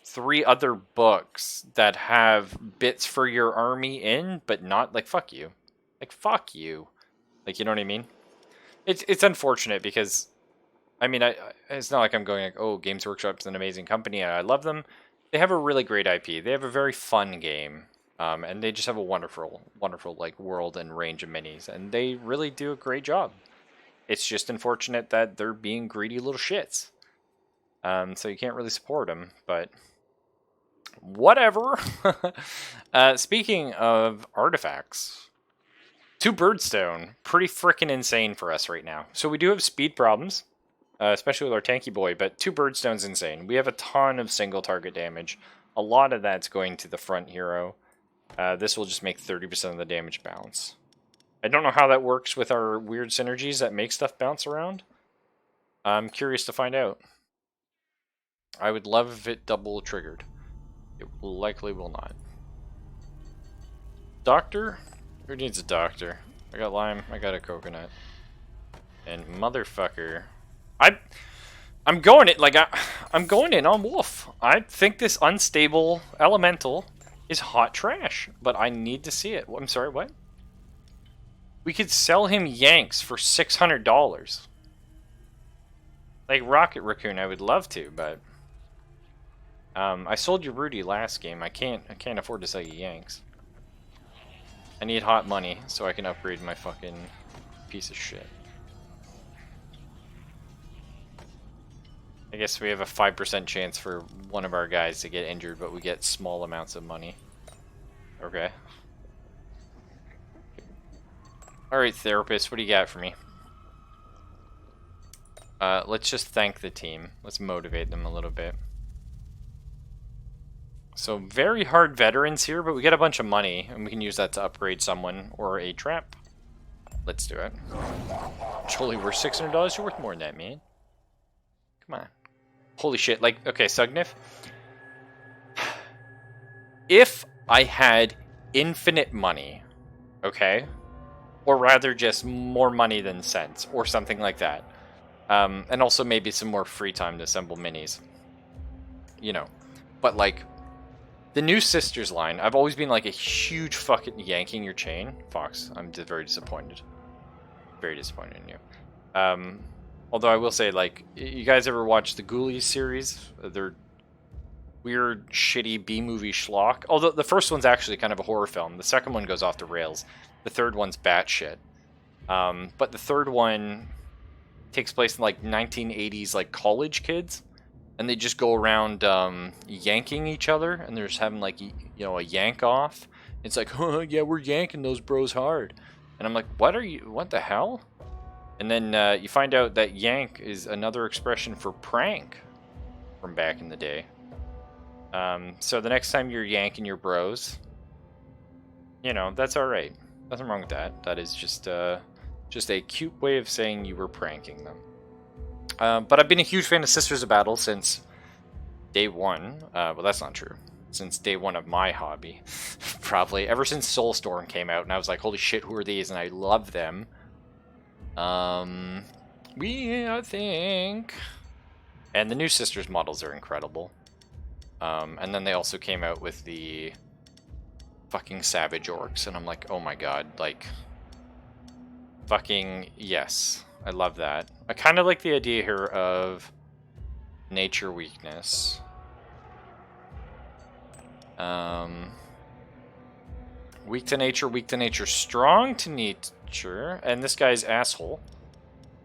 3 other books that have bits for your army in, but not, like, fuck you. Like, fuck you. Like, you know what I mean? It's unfortunate because, I mean, it's not like I'm going like, oh, Games Workshop's an amazing company and I love them. They have a really great IP. They have a very fun game. And they just have a wonderful, wonderful, like, world and range of minis. And they really do a great job. It's just unfortunate that they're being greedy little shits. So you can't really support them, but whatever. Speaking of artifacts, 2 birdstone, pretty freaking insane for us right now. So we do have speed problems, especially with our tanky boy, but 2 birdstone's insane. We have a ton of single target damage. A lot of that's going to the front hero. This will just make 30% of the damage bounce. I don't know how that works with our weird synergies that make stuff bounce around. I'm curious to find out. I would love if it double triggered. It likely will not. Doctor? Who needs a doctor? I got lime, I got a coconut. And motherfucker. I'm going it like I'm going in on Wolf. I think this unstable elemental is hot trash, but I need to see it. I'm sorry, what? We could sell him Yanks for $600. Like Rocket Raccoon, I would love to, but I sold you Rudy last game. I can't afford to sell you Yanks. I need hot money so I can upgrade my fucking piece of shit. I guess we have a 5% chance for one of our guys to get injured, but we get small amounts of money. Okay. Alright, therapist, what do you got for me? Let's just thank the team. Let's motivate them a little bit. So, very hard veterans here, but we get a bunch of money, and we can use that to upgrade someone or a trap. Let's do it. Surely we're $600, you're worth more than that, man. Come on. Holy shit, like, okay, Sugnif. If I had infinite money, okay? Or rather just more money than sense, or something like that. And also maybe some more free time to assemble minis. You know. But like, the new Sisters line, I've always been like a huge fucking yanking your chain. Fox, I'm very disappointed. Very disappointed in you. Although I will say, like, you guys ever watch the Ghoulies series? weird, shitty B-movie schlock. Although the first one's actually kind of a horror film. The second one goes off the rails. The third one's batshit. But the third one takes place in like 1980s like college kids, and they just go around yanking each other, and they're just having like a yank off. It's like, oh yeah, we're yanking those bros hard, and I'm like, what the hell? And then you find out that yank is another expression for prank from back in the day. So the next time you're yanking your bros, that's all right. Nothing wrong with that. That is just a cute way of saying you were pranking them. But I've been a huge fan of Sisters of Battle since day one. Well, that's not true. Since day one of my hobby. Probably. Ever since Soulstorm came out, and I was like, holy shit, who are these? And I love them. I think... And the new Sisters models are incredible. And then they also came out with the fucking Savage Orcs, and I'm like, oh my god, like... Fucking yes. I love that. I kind of like the idea here of nature weakness. Weak to nature, strong to nature, and this guy's asshole.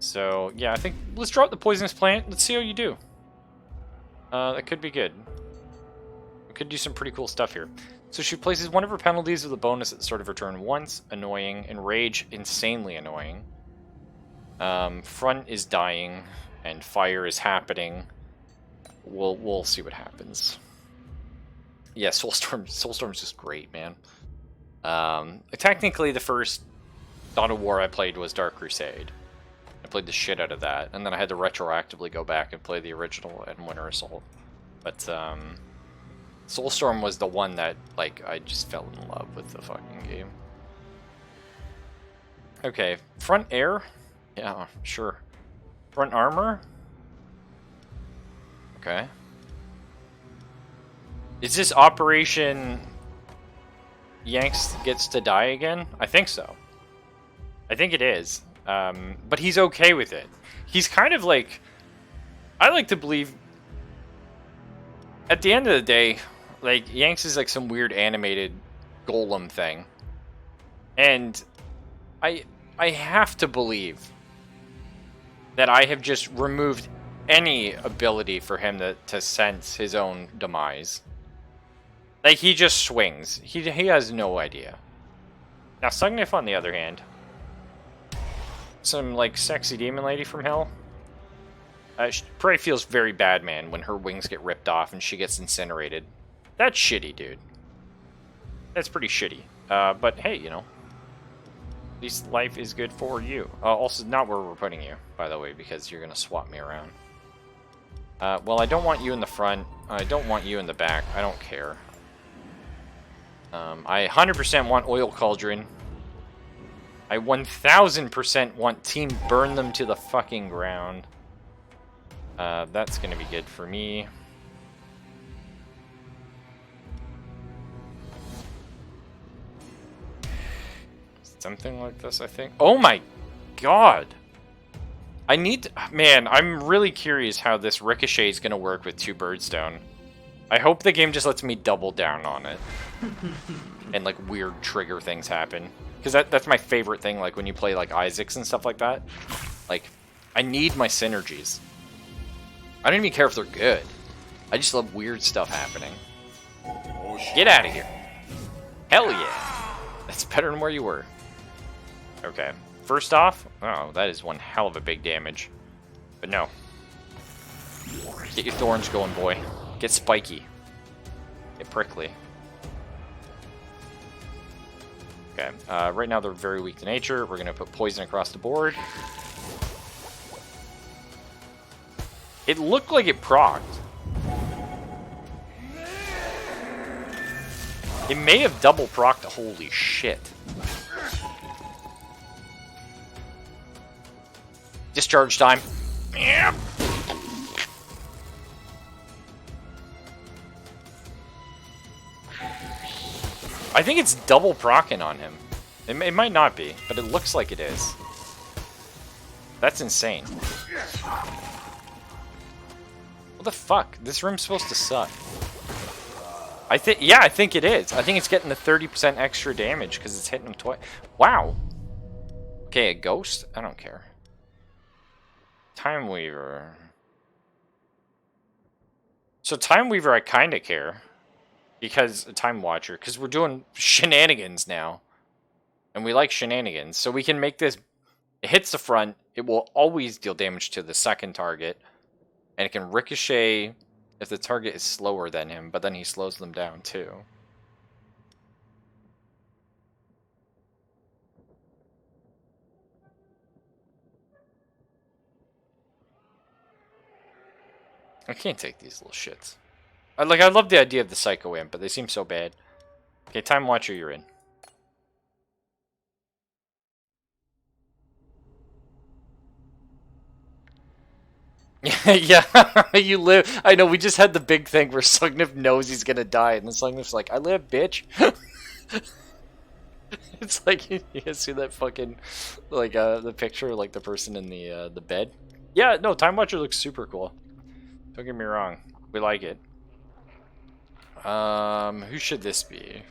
So, yeah, I think let's drop the poisonous plant. Let's see how you do. That could be good. We could do some pretty cool stuff here. So she places one of her penalties with a bonus at the start of her turn once. Annoying. Enrage, insanely annoying. Front is dying, and fire is happening. We'll see what happens. Yeah, Soulstorm's just great, man. Technically, the first Dawn of War I played was Dark Crusade. I played the shit out of that, and then I had to retroactively go back and play the original and Winter Assault. But Soulstorm was the one that, like, I just fell in love with the fucking game. Okay, front air? Yeah, sure. Front armor? Okay. Is this Operation Yanks gets to die again? I think so. I think it is. But he's okay with it. He's kind of like... I like to believe... At the end of the day, like, Yanks is like some weird animated golem thing. And I have to believe that I have just removed any ability for him to sense his own demise. Like, he just swings. He has no idea. Now, Sugnif, on the other hand, some, like, sexy demon lady from hell. She probably feels very bad, man, when her wings get ripped off and she gets incinerated. That's shitty, dude. That's pretty shitty. But hey, at least life is good for you. Also, not where we're putting you, by the way, because you're going to swap me around. Well, I don't want you in the front. I don't want you in the back. I don't care. I 100% want Oil Cauldron. I 1000% want Team Burn them to the fucking ground. That's going to be good for me. Something like this, I think. Oh my god! I need to, man, I'm really curious how this Ricochet is going to work with 2 Birdstone. I hope the game just lets me double down on it. And, like, weird trigger things happen. Because that's my favorite thing, like, when you play, like, Isaacs and stuff like that. Like, I need my synergies. I don't even care if they're good. I just love weird stuff happening. Get out of here. Hell yeah. That's better than where you were. Okay. First off, oh, that is one hell of a big damage. But no. Get your thorns going, boy. Get spiky. Get prickly. Okay. Right now they're very weak to nature. We're going to put poison across the board. It looked like it procced. It may have double procced. Holy shit. Discharge time. Yep. I think it's double procking on him. It might not be, but it looks like it is. That's insane. What the fuck? This room's supposed to suck. Yeah, I think it is. I think it's getting the 30% extra damage because it's hitting him twice. Wow. Okay, a ghost? I don't care. Time Weaver. So Time Weaver I kind of care. Because Time Watcher. Because we're doing shenanigans now. And we like shenanigans. So we can make this... It hits the front. It will always deal damage to the second target. And it can ricochet if the target is slower than him. But then he slows them down too. I can't take these little shits. I love the idea of the Psycho Imp, but they seem so bad. Okay, Time Watcher, you're in. Yeah, you live. I know, we just had the big thing where Sugnif knows he's gonna die, and then Sugnif's like, I live, bitch. It's like, you guys see that fucking, like, the picture, like, the person in the bed? Yeah, no, Time Watcher looks super cool. Don't get me wrong. We like it. Who should this be?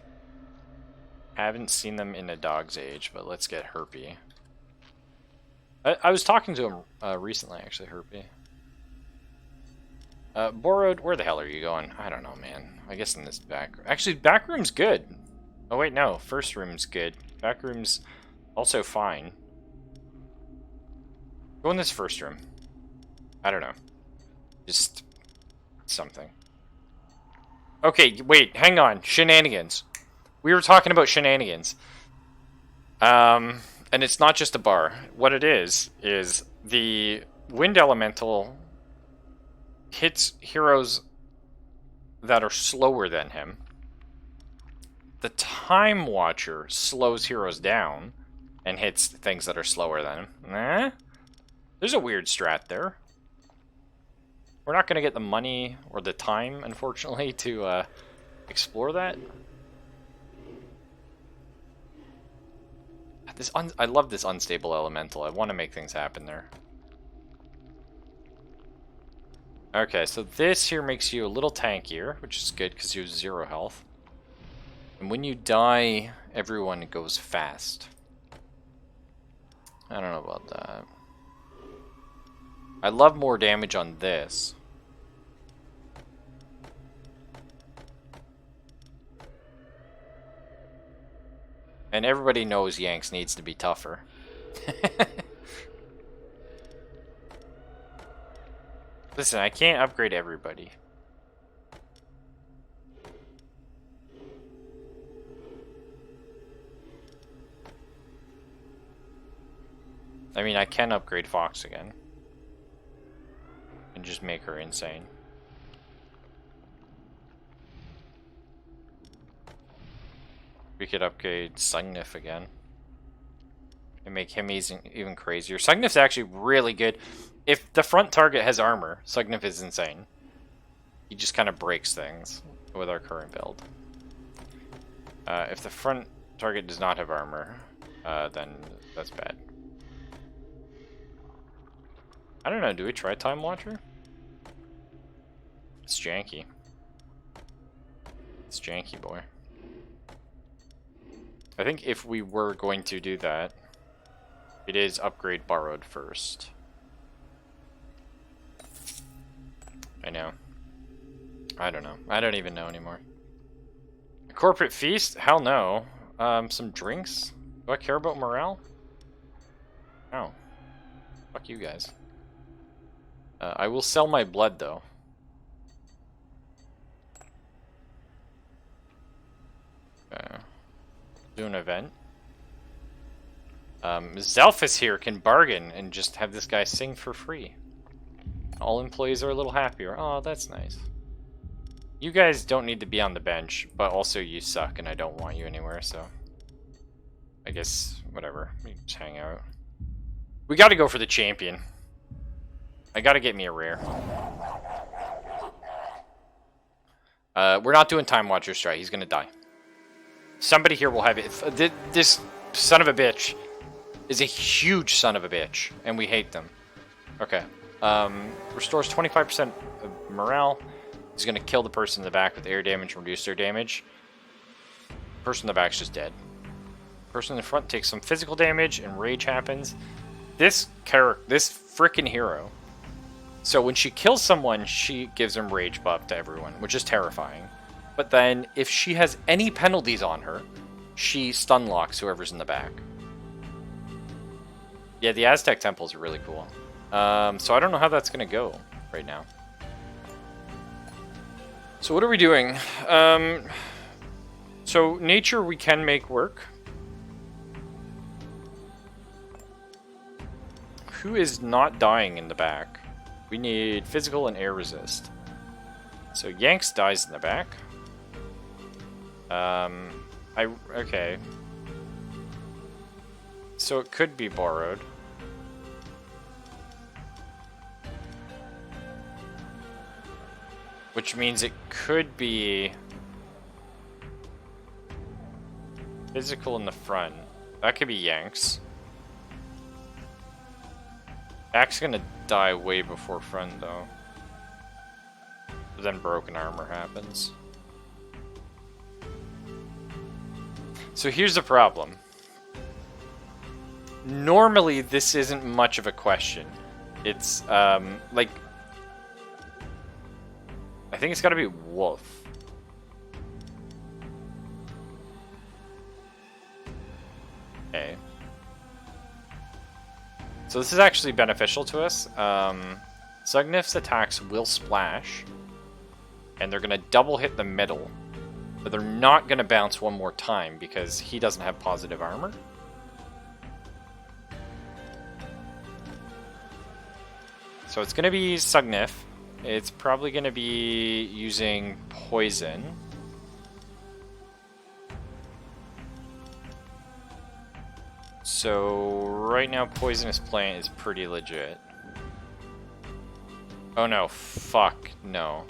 Haven't seen them in a dog's age, but let's get Herpy. I was talking to him recently, actually, Herpy. Borrowed, where the hell are you going? I don't know, man. I guess in this back... Actually, back room's good. Oh, wait, no. First room's good. Back room's also fine. Go in this first room. I don't know. Just... something. Okay, wait, hang on. Shenanigans. We were talking about shenanigans. And it's not just a bar. What it is the Wind Elemental hits heroes that are slower than him. The Time Watcher slows heroes down and hits things that are slower than him. Eh? There's a weird strat there. We're not going to get the money or the time, unfortunately, to explore that. I love this unstable elemental. I want to make things happen there. Okay, so this here makes you a little tankier, which is good because you have 0 health. And when you die, everyone goes fast. I don't know about that. I love more damage on this. And everybody knows Yanks needs to be tougher. Listen, I can't upgrade everybody. I mean, I can upgrade Fox again. And just make her insane. We could upgrade Sugnif again. And make him even crazier. Sugnif's actually really good. If the front target has armor, Sugnif is insane. He just kind of breaks things with our current build. If the front target does not have armor, then that's bad. I don't know, do we try Time Watcher? It's janky. It's janky, boy. I think if we were going to do that, it is upgrade Borrowed first. I know. I don't know. I don't even know anymore. A corporate feast? Hell no. Some drinks? Do I care about morale? No. Fuck you guys. I will sell my blood, though. Do an event. Zelphus here can bargain and just have this guy sing for free. All employees are a little happier. Oh, that's nice. You guys don't need to be on the bench, but also you suck and I don't want you anywhere, so... I guess, whatever. We can just hang out. We gotta go for the champion. I gotta get me a rare. We're not doing Time Watcher Strike. He's gonna die. Somebody here will have it. This son of a bitch is a huge son of a bitch, and we hate them. Okay. Restores 25% of morale. He's going to kill the person in the back with air damage and reduce their damage. Person in the back's just dead. Person in the front takes some physical damage and rage happens. This frickin' hero. So when she kills someone, she gives them rage buff to everyone, which is terrifying. But then if she has any penalties on her, she stun locks whoever's in the back. Yeah, the Aztec temples are really cool. So I don't know how that's going to go right now. So what are we doing? So nature we can make work. Who is not dying in the back? We need physical and air resist. So Yanks dies in the back. Okay. So it could be borrowed. Which means it could be physical in the front. That could be Yanks. Back's gonna die way before front though. But then broken armor happens. So here's the problem. Normally this isn't much of a question. It's like I think it's gotta be Wolf. Okay. So this is actually beneficial to us. Sugnif's attacks will splash. And they're gonna double hit the middle. But they're not gonna bounce one more time because he doesn't have positive armor. So it's gonna be Sugnif. It's probably going to be using poison. So right now Poisonous Plant is pretty legit. Oh no, fuck, no.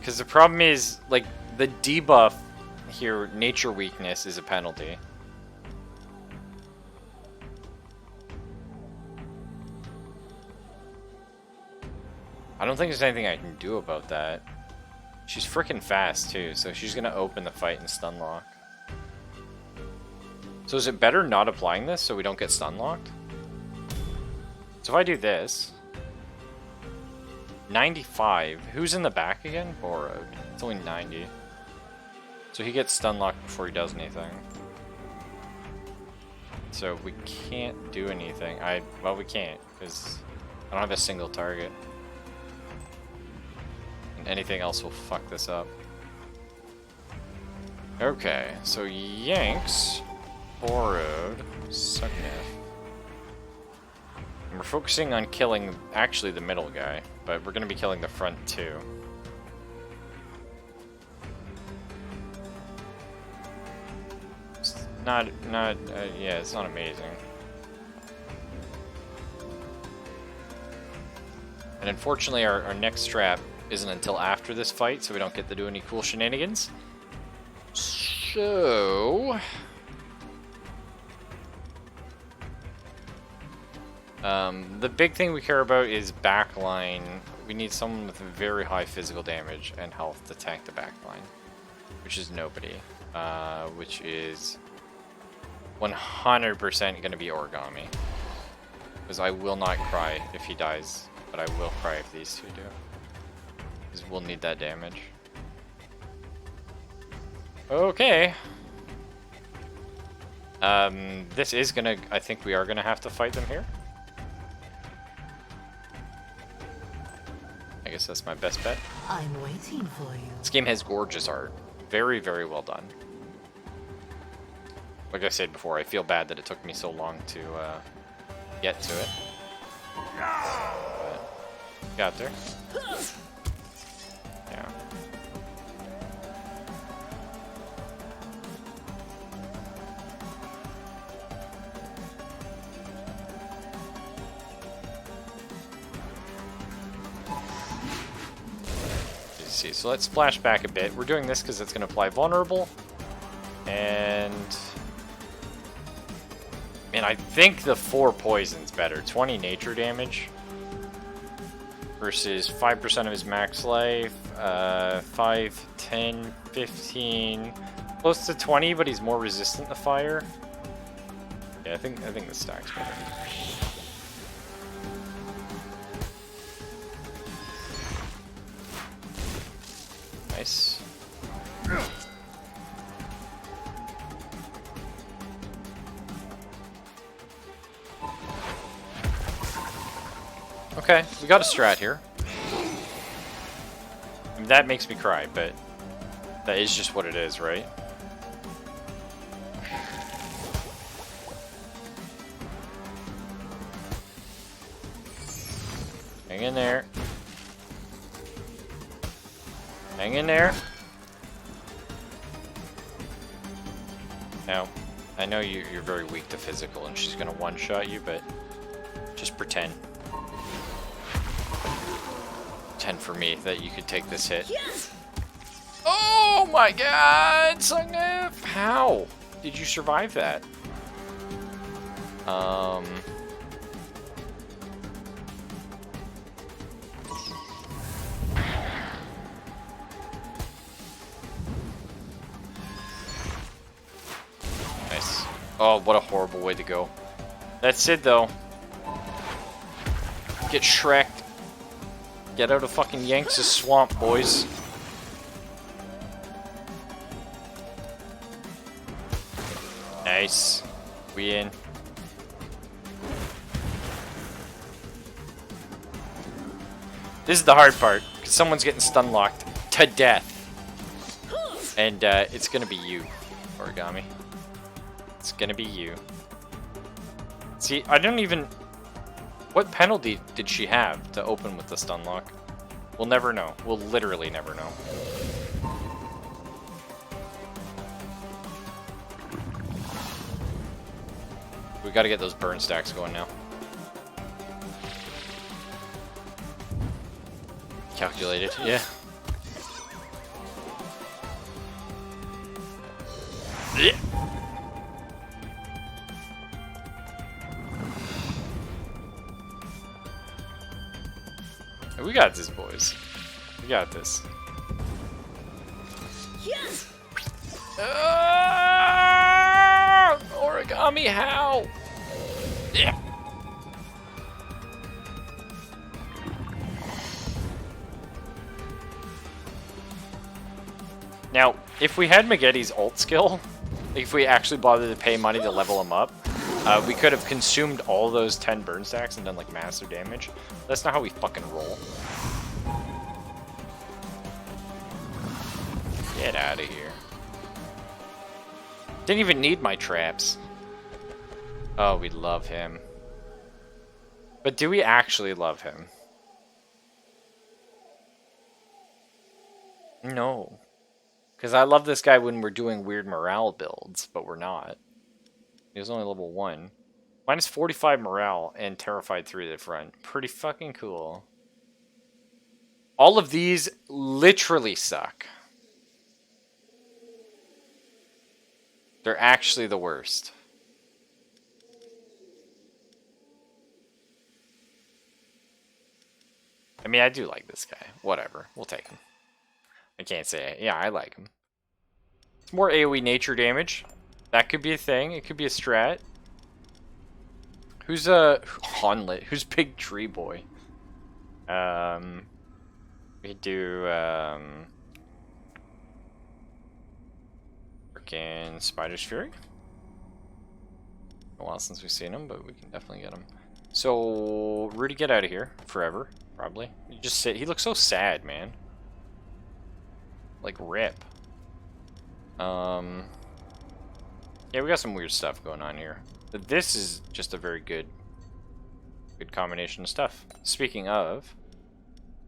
Because the problem is, like, the debuff here, Nature Weakness, is a penalty. I don't think there's anything I can do about that. She's freaking fast too, so she's gonna open the fight and stun lock. So is it better not applying this so we don't get stun locked? So if I do this... 95. Who's in the back again? Borrowed. It's only 90. So he gets stun locked before he does anything. So we can't do anything. Well, we can't, because I don't have a single target. Anything else will fuck this up. Okay, so Yanks, borrowed, Sugnif. And we're focusing on killing actually the middle guy, but we're going to be killing the front too. It's yeah, it's not amazing. And unfortunately our next strap isn't until after this fight, so we don't get to do any cool shenanigans. So... the big thing we care about is backline. We need someone with very high physical damage and health to tank the backline. Which is nobody. Which is 100% going to be Origami. Because I will not cry if he dies, but I will cry if these two do. Because we'll need that damage. Okay. This is gonna... I think we are gonna have to fight them here. I guess that's my best bet. I'm waiting for you. This game has gorgeous art. Very, very well done. Like I said before, I feel bad that it took me so long to get to it. But got there. Yeah. See, so let's splash back a bit. We're doing this because it's going to apply vulnerable. And... man, And I think the 4 poison's better. 20 nature damage versus 5% of his max life. 5, 10, 15, close to 20, but he's more resistant to fire. Yeah, I think the stack's better. Nice. Okay, we got a strat here. I mean, that makes me cry, but that is just what it is, right? Hang in there. Hang in there. Now, I know you're very weak to physical, and she's gonna one-shot you, but just pretend. Pretend for me that you could take this hit. Yes! Oh my god, Sungif! How did you survive that? Nice. Oh, what a horrible way to go. That's it, though. Get Shrek'd. Get out of fucking Yanks' swamp, boys. Nice. We in. This is the hard part, because someone's getting stun locked to death. And it's gonna be you, Origami. It's gonna be you. See, I don't even... What penalty did she have to open with the stun lock? We'll never know. We'll literally never know. We gotta get those burn stacks going now. Calculated, yeah. Yeah. We got this, boys. We got this. Yes! Origami, how? Yeah. Now, if we had Maggie's ult skill, if we actually bothered to pay money to level him up, we could have consumed all those 10 burn stacks and done like massive damage. That's not how we fucking roll. Get out of here. Didn't even need my traps. Oh, we love him. But do we actually love him? No. Because I love this guy when we're doing weird morale builds, but we're not. He was only level 1. Minus 45 morale and Terrified 3 to the front. Pretty fucking cool. All of these literally suck. They're actually the worst. I mean, I do like this guy. Whatever. We'll take him. I can't say it. Yeah, I like him. It's more AoE nature damage. That could be a thing. It could be a strat. Who's Honlet? Who's Big Tree Boy? We do freaking Spider's Fury. A while since we've seen him, but we can definitely get him. So Rudy, get out of here forever, probably. You just sit. He looks so sad, man. Like rip. Yeah, we got some weird stuff going on here. But this is just a very good combination of stuff. Speaking of,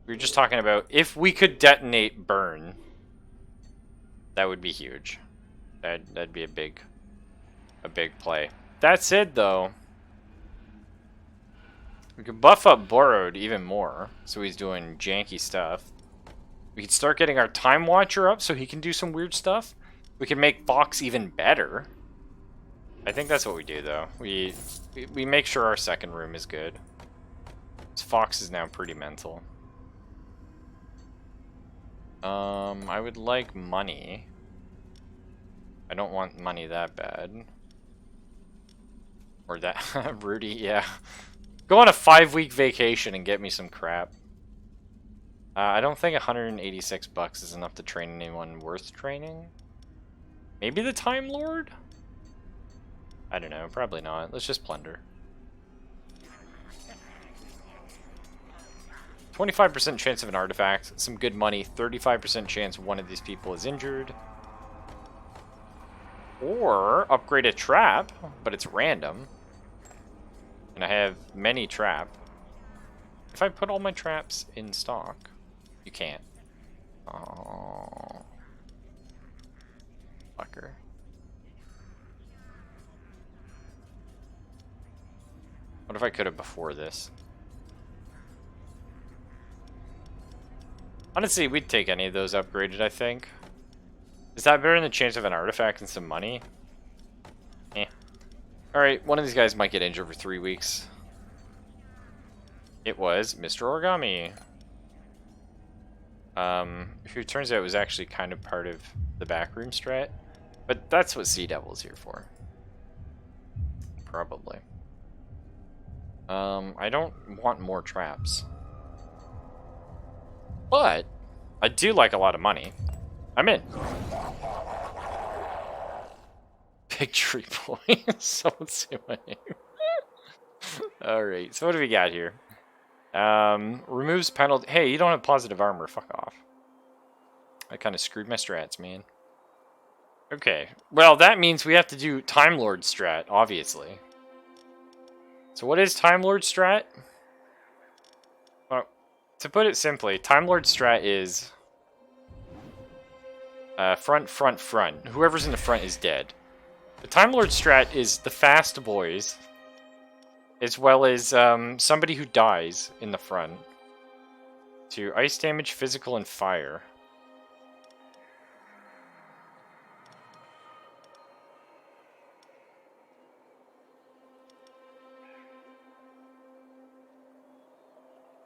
we were just talking about if we could detonate burn, that would be huge. That'd be a big play. That said, though, we could buff up Borrowed even more, so he's doing janky stuff. We could start getting our Time Watcher up so he can do some weird stuff. We can make Fox even better. I think that's what we do, though. We make sure our second room is good. This Fox is now pretty mental. I would like money. I don't want money that bad. Or that... Rudy, yeah. Go on a 5-week vacation and get me some crap. I don't think 186 bucks is enough to train anyone worth training. Maybe the Time Lord? I don't know, probably not. Let's just plunder. 25% chance of an artifact, some good money, 35% chance one of these people is injured. Or upgrade a trap, but it's random. And I have many trap. If I put all my traps in stock, you can't. Oh. Fucker. What if I could have before this? Honestly, we'd take any of those upgraded, I think. Is that better than the chance of an artifact and some money? Eh. Alright, one of these guys might get injured for 3 weeks. It was Mr. Origami. Who turns out was actually kind of part of the backroom strat. But that's what Sea Devil's here for. Probably. I don't want more traps. But I do like a lot of money. I'm in. Victory points. Someone say my name. Alright, so what do we got here? Removes penalty. Hey, you don't have positive armor. Fuck off. I kind of screwed my strats, man. Okay. Well, that means we have to do Time Lord strat, obviously. So what is Time Lord strat? Well, to put it simply, Time Lord strat is front, front, front. Whoever's in the front is dead. The Time Lord strat is the fast boys, as well as somebody who dies in the front. To ice damage, physical, and fire.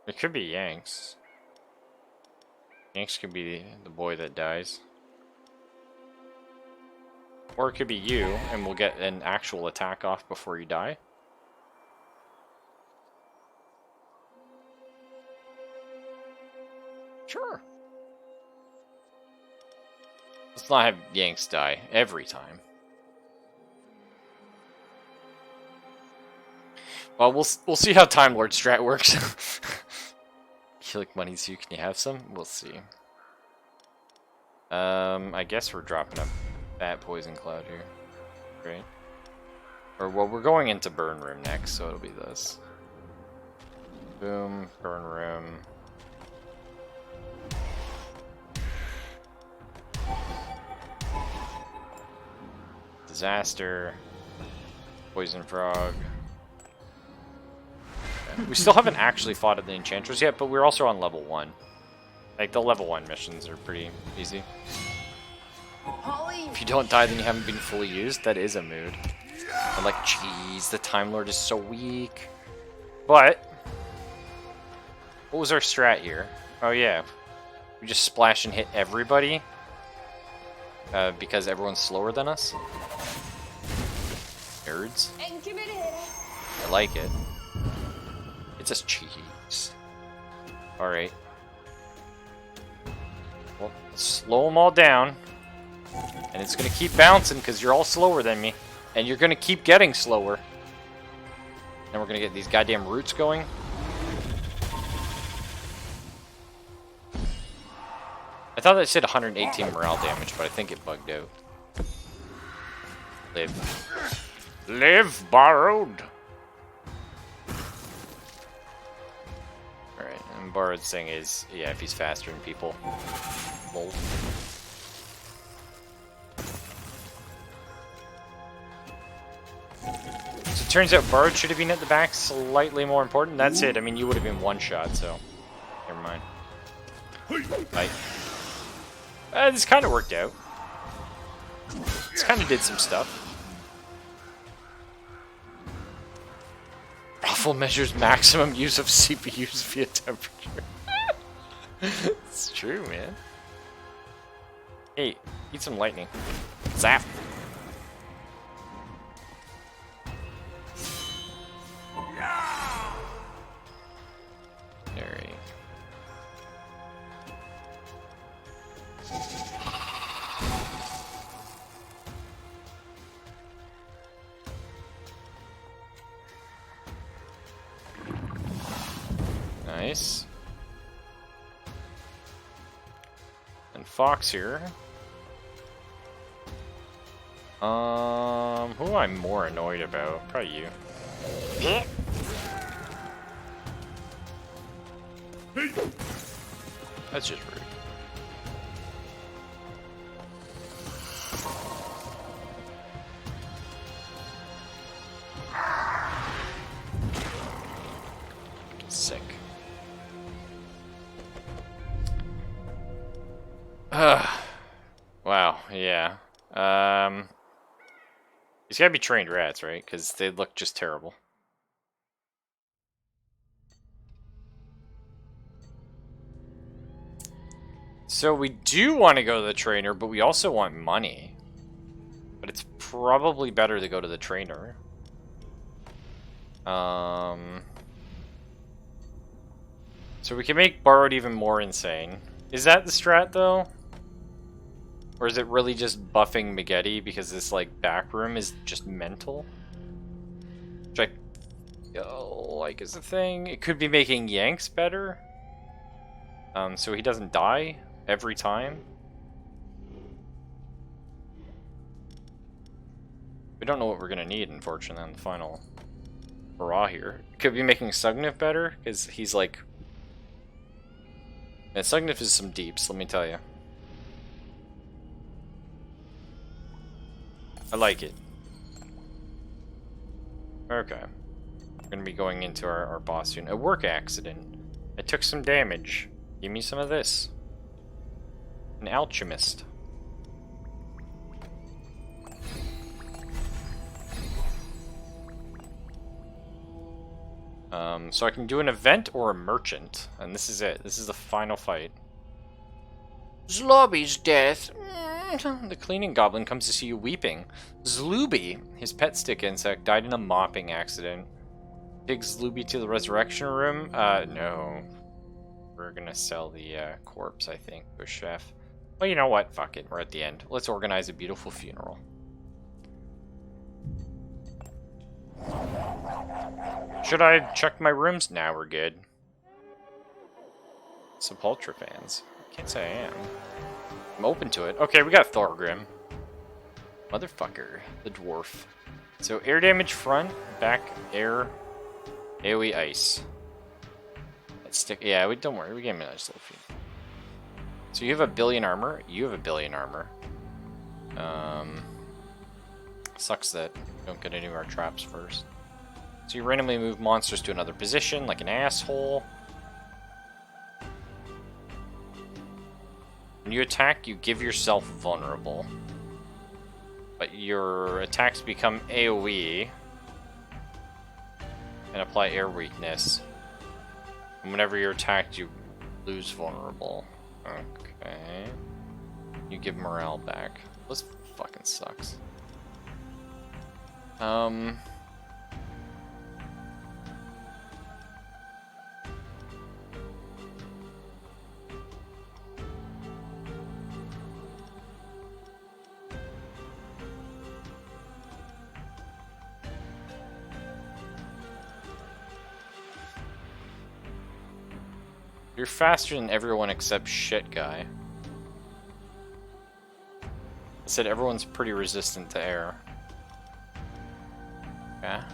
It could be Yanks. Yanks could be the boy that dies. Or it could be you, and we'll get an actual attack off before you die. Sure. Let's not have Yanks die every time. Well, we'll see how Time Lord strat works. You like money, so can you have some? We'll see. I guess we're dropping a Bat Poison Cloud here. Great. Or, well, we're going into Burn Room next, so it'll be this. Boom, Burn Room. Disaster. Poison Frog. We still haven't actually fought at the enchantress yet, but we're also on level 1. Like, the level 1 missions are pretty easy. If you don't die, then you haven't been fully used. That is a mood. I'm like, jeez, the Time Lord is so weak. But, what was our strat here? Oh yeah, we just splash and hit everybody. Because everyone's slower than us. Nerds. I like it. It's just cheese. Alright. Well, let's slow them all down. And it's going to keep bouncing because you're all slower than me. And you're going to keep getting slower. And we're going to get these goddamn roots going. I thought that said 118 morale damage, but I think it bugged out. Live. Live, borrowed! Alright, and borrowed's thing is, yeah, if he's faster than people. Lol. So it turns out borrowed should have been at the back, slightly more important. That's it, I mean, you would have been one shot, so never mind. Bye. This kind of worked out. This kind of did some stuff. rifle measures maximum use of CPUs via temperature. It's true, man. Hey, eat some lightning. Zap. Very. Nice. And Fox here. Who am I more annoyed about? Probably you. That's just rude. Sick. Wow, yeah. These gotta be trained rats, right? Because they look just terrible. So we do want to go to the trainer, but we also want money. But it's probably better to go to the trainer. So we can make borrowed even more insane. Is that the strat, though? Or is it really just buffing Magetti because this, like, back room is just mental? Which I like is the thing. It could be making Yanks better. So he doesn't die every time. We don't know what we're gonna need, unfortunately, on the final hurrah here. Could be making Sugnif better, because he's like... And Sugnif is some deeps, let me tell you. I like it. Okay. We're gonna be going into our boss soon. A work accident. I took some damage. Give me some of this. An alchemist. So I can do an event or a merchant. And this is it. This is the final fight. Zlobby's death. The cleaning goblin comes to see you weeping. Zlooby, his pet stick insect, died in a mopping accident. Take Zlooby to the resurrection room? No. We're gonna sell the corpse, I think, to a chef. Well, you know what? Fuck it. We're at the end. Let's organize a beautiful funeral. Should I check my rooms? Now we're good. Sepultura fans. Can't say I am. I'm open to it. Okay, we got Thorgrim. Motherfucker. The dwarf. So air damage front, back air, AoE ice. Let's stick. Yeah, don't worry. We gave him a nice little feed. So you have a billion armor. You have a billion armor. Sucks that we don't get any of our traps first. So you randomly move monsters to another position, like an asshole. When you attack, you give yourself vulnerable. But your attacks become AoE. And apply air weakness. And whenever you're attacked, you lose vulnerable. Okay. You give morale back. This fucking sucks. You're faster than everyone except shit guy. I said everyone's pretty resistant to air. Yeah.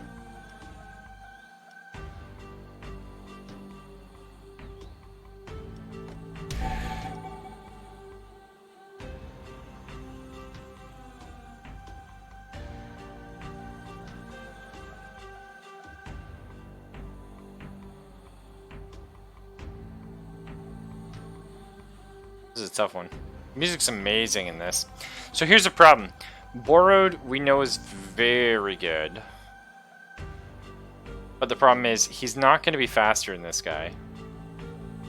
This is a tough one. Music's amazing in this. So here's the problem. Borrowed, we know, is very good. But the problem is, he's not going to be faster than this guy.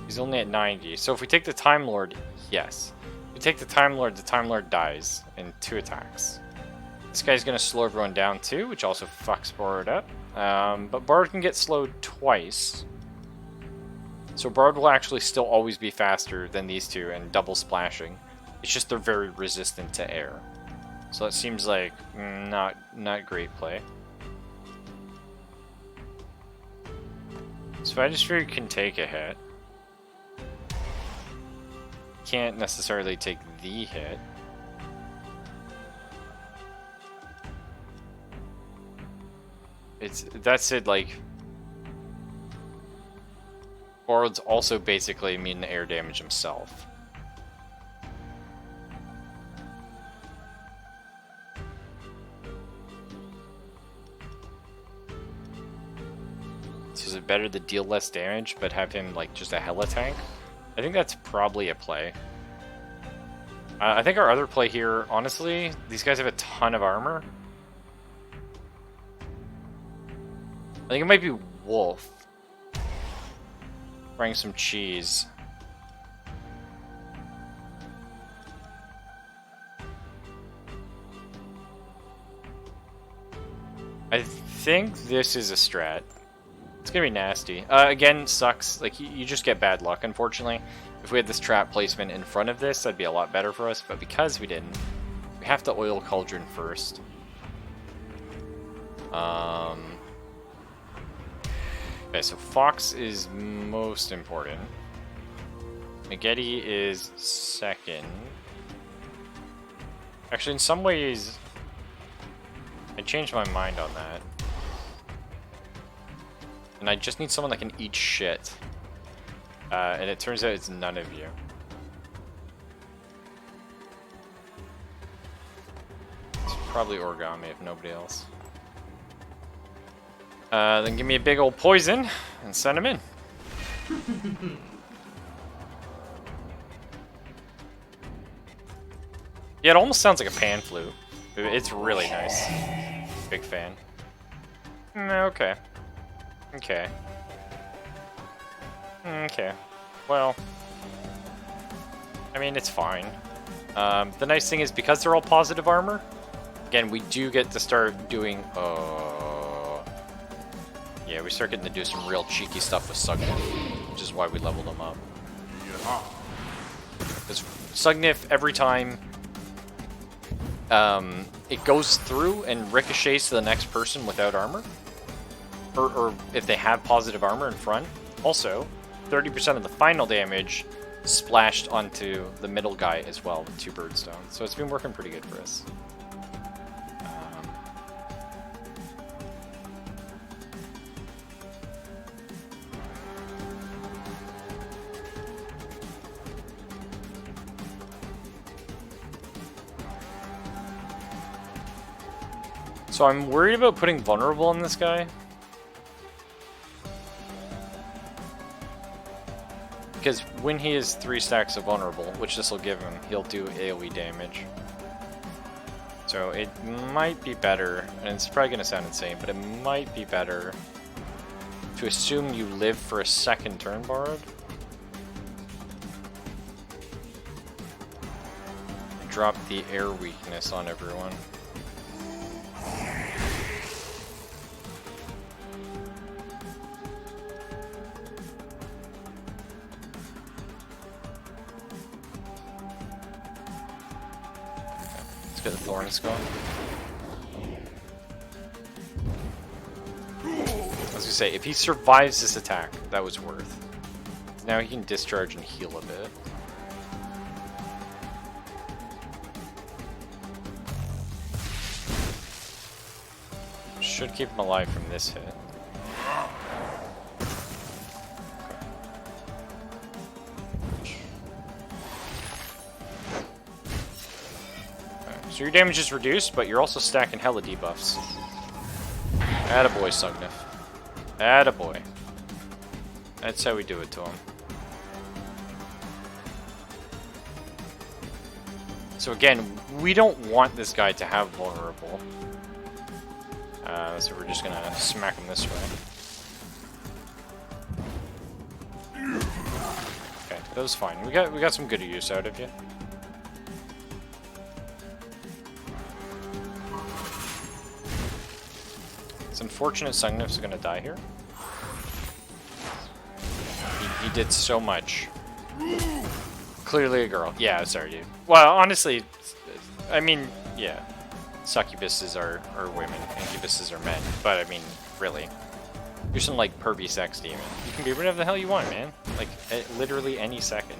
He's only at 90. So if we take the Time Lord, yes. If we take the Time Lord dies in 2 attacks. This guy's going to slow everyone down too, which also fucks Borrowed up. But Borrowed can get slowed twice. So Borrowed will actually still always be faster than these two and double splashing. It's just they're very resistant to air. So that seems like not great play. So I just figure can take a hit. Can't necessarily take the hit. That's it, like Borrowed's also basically immune to air damage himself. So is it better to deal less damage but have him like just a hella tank? I think that's probably a play. I think our other play here, honestly, these guys have a ton of armor. I think it might be Wolf. Bring some cheese. I think this is a strat. It's gonna be nasty. Again, sucks. Like, you just get bad luck, unfortunately. If we had this trap placement in front of this, that'd be a lot better for us. But because we didn't, we have to oil Cauldron first. Okay, so Fox is most important. Maggette is second. Actually, in some ways, I changed my mind on that. And I just need someone that can eat shit. And it turns out it's none of you. It's probably Origami if nobody else. Then give me a big old poison and send him in. Yeah, it almost sounds like a pan flute. It's really nice. Big fan. Okay. Okay. Okay. Well, I mean, it's fine. The nice thing is, because they're all positive armor, again, we do get to start doing... yeah, we start getting to do some real cheeky stuff with Sugnif, which is why we leveled them up. Because Sugnif, every time it goes through and ricochets to the next person without armor, or if they have positive armor in front, also 30% of the final damage splashed onto the middle guy as well with 2 birdstones. So it's been working pretty good for us. So I'm worried about putting vulnerable on this guy. Because when he is 3 stacks of vulnerable, which this will give him, he'll do AoE damage. So it might be better, and it's probably going to sound insane, but it might be better to assume you live for a second turn, Borrowed. Drop the air weakness on everyone. Get the thorns going. I was gonna say, if he survives this attack, that was worth. Now he can discharge and heal a bit. Should keep him alive from this hit. So your damage is reduced, but you're also stacking hella debuffs. Attaboy, Sugnif. Attaboy. That's how we do it to him. So again, we don't want this guy to have vulnerable. So we're just gonna smack him this way. That was fine. We got some good use out of you. It's unfortunate Sungnif's gonna die here. He did so much. Clearly a girl. Yeah, sorry, dude. Well, honestly, I mean, yeah. Succubuses are women, incubuses are men. But I mean, really. You're some like pervy sex demon. You can be whatever the hell you want, man. Like, literally any second.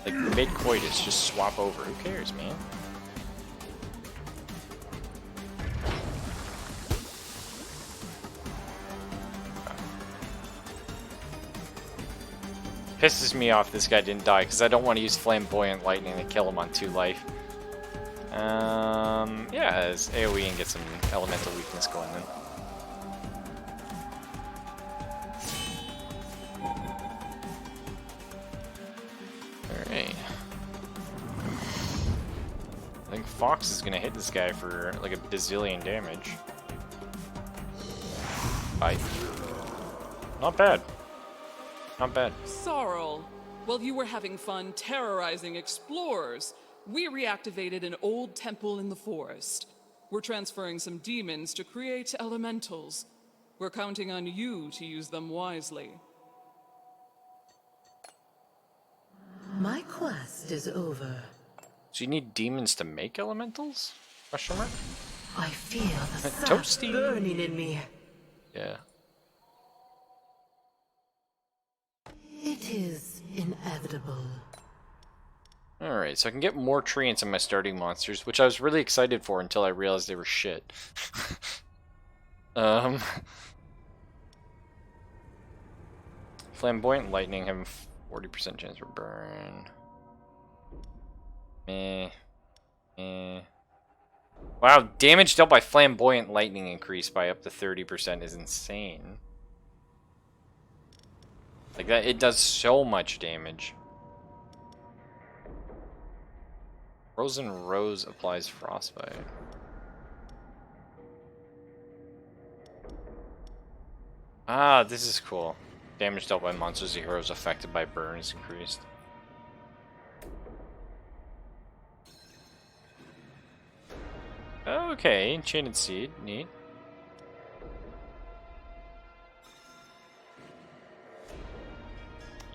Like, mid-coitus, just swap over. Who cares, man? Pisses me off this guy didn't die, because I don't want to use Flamboyant Lightning to kill him on 2 life. Yeah, as AoE and get some elemental weakness going then. Alright. I think Fox is gonna hit this guy for like a bazillion damage. Bye. Not bad. Not bad. Sorrel, while you were having fun terrorizing explorers, we reactivated an old temple in the forest. We're transferring some demons to create elementals. We're counting on you to use them wisely. My quest is over. So you need demons to make elementals? Question mark? I feel the sap Toasty. burning in me. Yeah. It is inevitable. Alright, so I can get more treants in my starting monsters, which I was really excited for until I realized they were shit. Flamboyant Lightning having 40% chance for burn. Wow, damage dealt by Flamboyant Lightning increased by up to 30% is insane. Like that, it does so much damage. Frozen Rose applies Frostbite. Ah, this is cool. Damage dealt by monsters and heroes affected by burn is increased. Okay, Enchanted Seed, neat.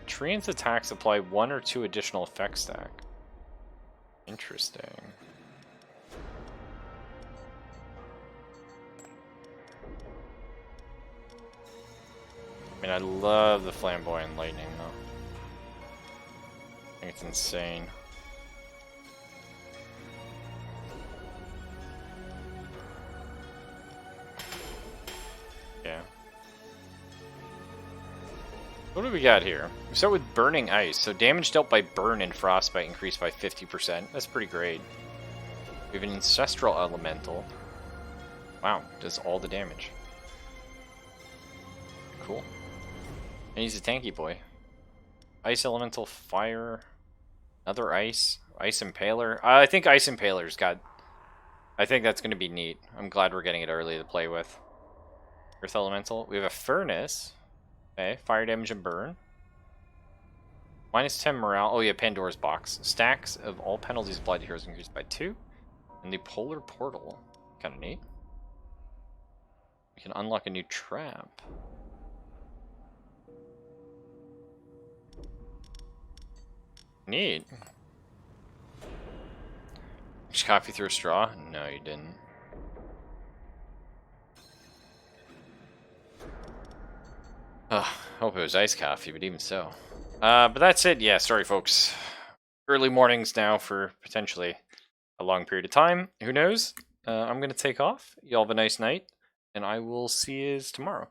Treant's attacks apply 1 or 2 additional effect stack. Interesting. I mean, I love the Flamboyant Lightning, though. I think it's insane. Yeah. What do we got here? We start with Burning Ice. So damage dealt by burn and frostbite increased by 50%. That's pretty great. We have an Ancestral Elemental. Wow, does all the damage. Cool. And he's a tanky boy. Ice Elemental, Fire. Another Ice. Ice Impaler. I think Ice Impaler's got... I think that's going to be neat. I'm glad we're getting it early to play with. Earth Elemental. We have a Furnace. Okay, fire damage and burn. Minus 10 morale. Oh yeah, Pandora's Box. Stacks of all penalties applied to heroes increased by 2. And the Polar Portal. Kind of neat. We can unlock a new trap. Neat. Just coffee through a straw? No, you didn't. Hope it was iced coffee, but even so. But that's it. Yeah, sorry, folks. Early mornings now for potentially a long period of time. Who knows? I'm going to take off. Y'all have a nice night, and I will see you tomorrow.